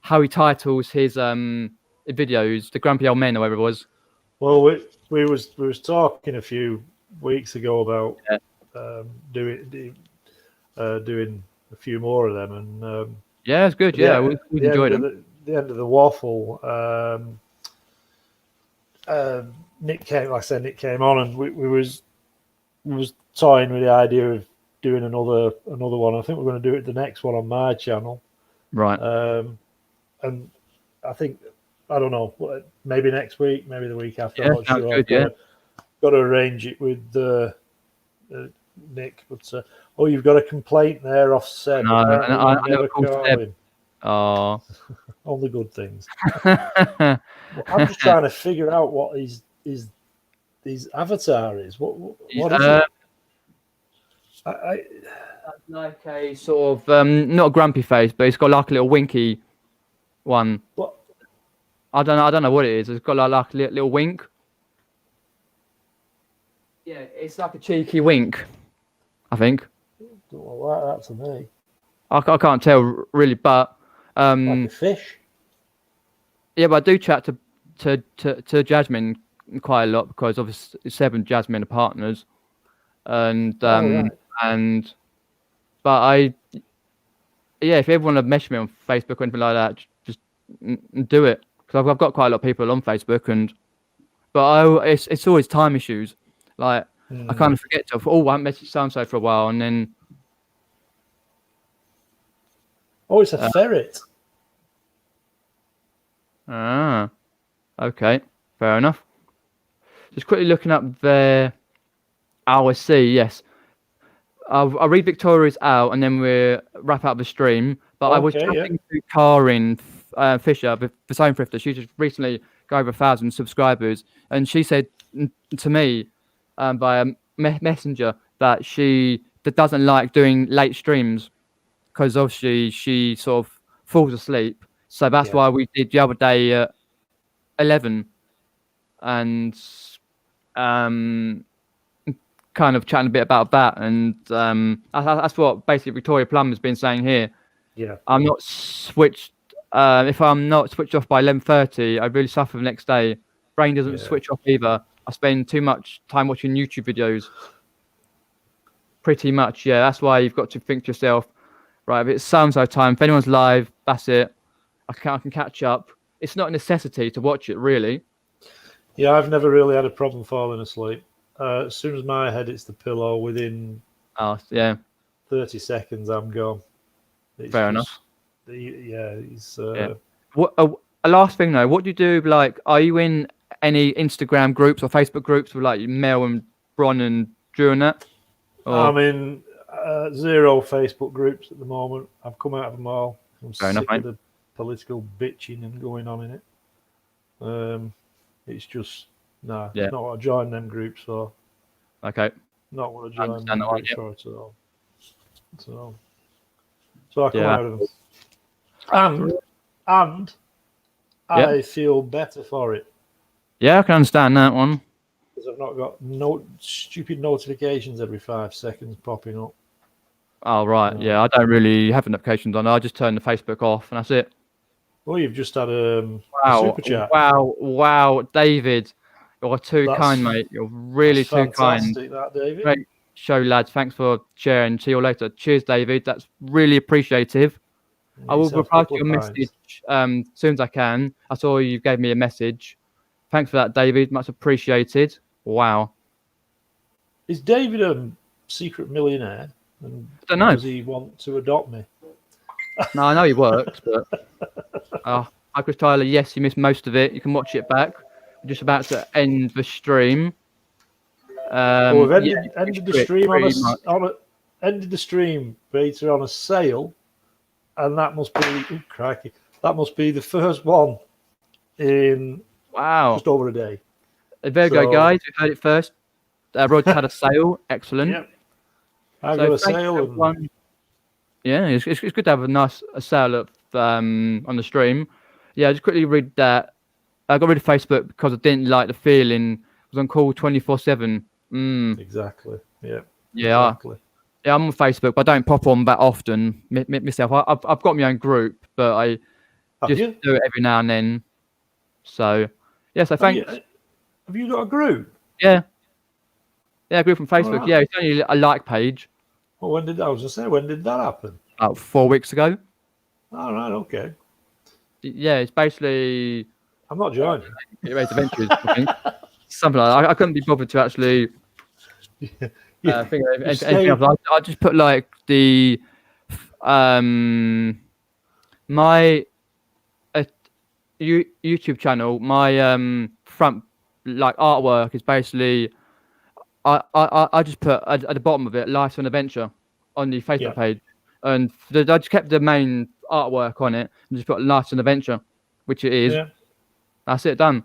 how he titles his videos, the Grumpy Old Men or whatever it was. Well, we was talking a few weeks ago about doing a few more of them, and it's good. Yeah, we enjoyed them. The end of the waffle. Nick came. Like I said, Nick came on, and we was toying with the idea of doing another one. I think we're going to do it the next one on my channel, right? And I think, I don't know, maybe next week, maybe the week after. Yeah, I'm not sure. Good, got to arrange it with Nick. But you've got a complaint there off Seb. No, I never called Seb. Oh, all the good things. I'm just trying to figure out what his avatar is. What is it? Like a sort of not a grumpy face, but it's got like a little winky one. What? I don't know what it is. It's got like a little wink. Yeah, it's like a cheeky wink, I think. Don't like that to me. I can't tell really, but like a fish. Yeah, but I do chat to Jasmine quite a lot because obviously Seb and Jasmine are partners. and right. but if you ever want to message me on Facebook or anything like that, just do it, because I've got quite a lot of people on Facebook, but it's always time issues. Like I kind of forget to. I haven't messaged so for a while, and then. Oh, it's a ferret. Ah, okay, fair enough. Just quickly looking up their RSC. Yes, I'll read Victoria's out, and then we'll wrap up the stream. But I was chatting to Karin Fisher, the Zone Thrifter. She just recently got over 1,000 subscribers, and she said to me by a messenger that she doesn't like doing late streams because obviously she sort of falls asleep. So that's why we did the other day at 11, and kind of chatting a bit about that, and that's what basically Victoria Plum has been saying here. Yeah, I'm not switched. If I'm not switched off by 11:30, I really suffer the next day. Brain doesn't switch off either. I spend too much time watching YouTube videos. Pretty much, yeah. That's why you've got to think to yourself, right? If it's so time, if anyone's live, that's it. I can catch up. It's not a necessity to watch it, really. Yeah, I've never really had a problem falling asleep. As soon as my head hits the pillow, within 30 seconds, I'm gone. Fair enough. What a last thing though, what do you do? Like, are you in any Instagram groups or Facebook groups with like Mel and Bron and Drew and that? I'm in 0 Facebook groups at the moment. I've come out of them all. I'm sick of the political bitching and going on in it. It's just it's not what I join them groups for. Okay. Not what I join them groups for at all. So I come out of them. And I feel better for it. Yeah, I can understand that one. Because I've not got no stupid notifications every 5 seconds popping up. Oh, right. Yeah, I don't really have notifications on. I just turn the Facebook off and that's it. Well, you've just had a super chat. Wow, David. You're too kind, mate. You're really too kind. That, David. Great show, lads. Thanks for sharing. See you later. Cheers, David. That's really appreciative. I will reply to your message as soon as I can. I saw you gave me a message. Thanks for that, David. Much appreciated. Wow. Is David a secret millionaire? And I don't know. Does he want to adopt me? No, I know he works, but hi, Chris Tyler. Yes, you missed most of it. You can watch it back. We're just about to end the stream. We've ended the stream ended the stream, Peter, on a sale, and that must be crikey. That must be the first one in just over a day. There you go, guys. You heard it first. Rod had a sale. Excellent. Yep. I've got a sale. Yeah, it's good to have a sale on the stream. Yeah, just quickly read that. I got rid of Facebook because I didn't like the feeling. I was on call 24/7. Exactly. Yeah. Yeah. Exactly. Yeah, I'm on Facebook, but I don't pop on that often myself. I've got my own group, but I do it every now and then. So, so thanks. Have you got a group? Yeah. Yeah, a group on Facebook. Right. Yeah, it's only a like page. Well, when did that happen? About 4 weeks ago. All right, okay. Yeah, it's basically. I'm not joining. It's Adventures, I think. Something like that. I couldn't be bothered to actually. Think of anything else. I just put like the my YouTube channel. My front like artwork is basically. I just put at the bottom of it, Life's an Adventure, on the Facebook page, and I just kept the main artwork on it and just put Life's an Adventure, which it is. Yeah. That's it, done.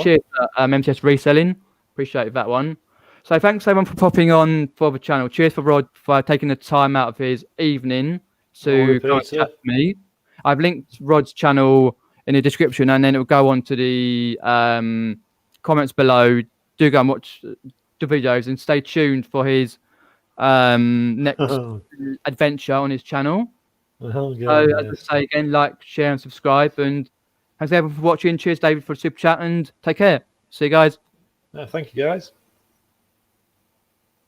Cheers, MTS Reselling. Appreciate that one. So thanks everyone for popping on for the channel. Cheers for Rod for taking the time out of his evening to contact me. I've linked Rod's channel in the description, and then it will go on to the comments below. Do go and watch the videos and stay tuned for his next adventure on his channel. As I say again, like, share, and subscribe. And thanks everyone for watching. Cheers, David, for the super chat, and take care. See you guys. Thank you, guys.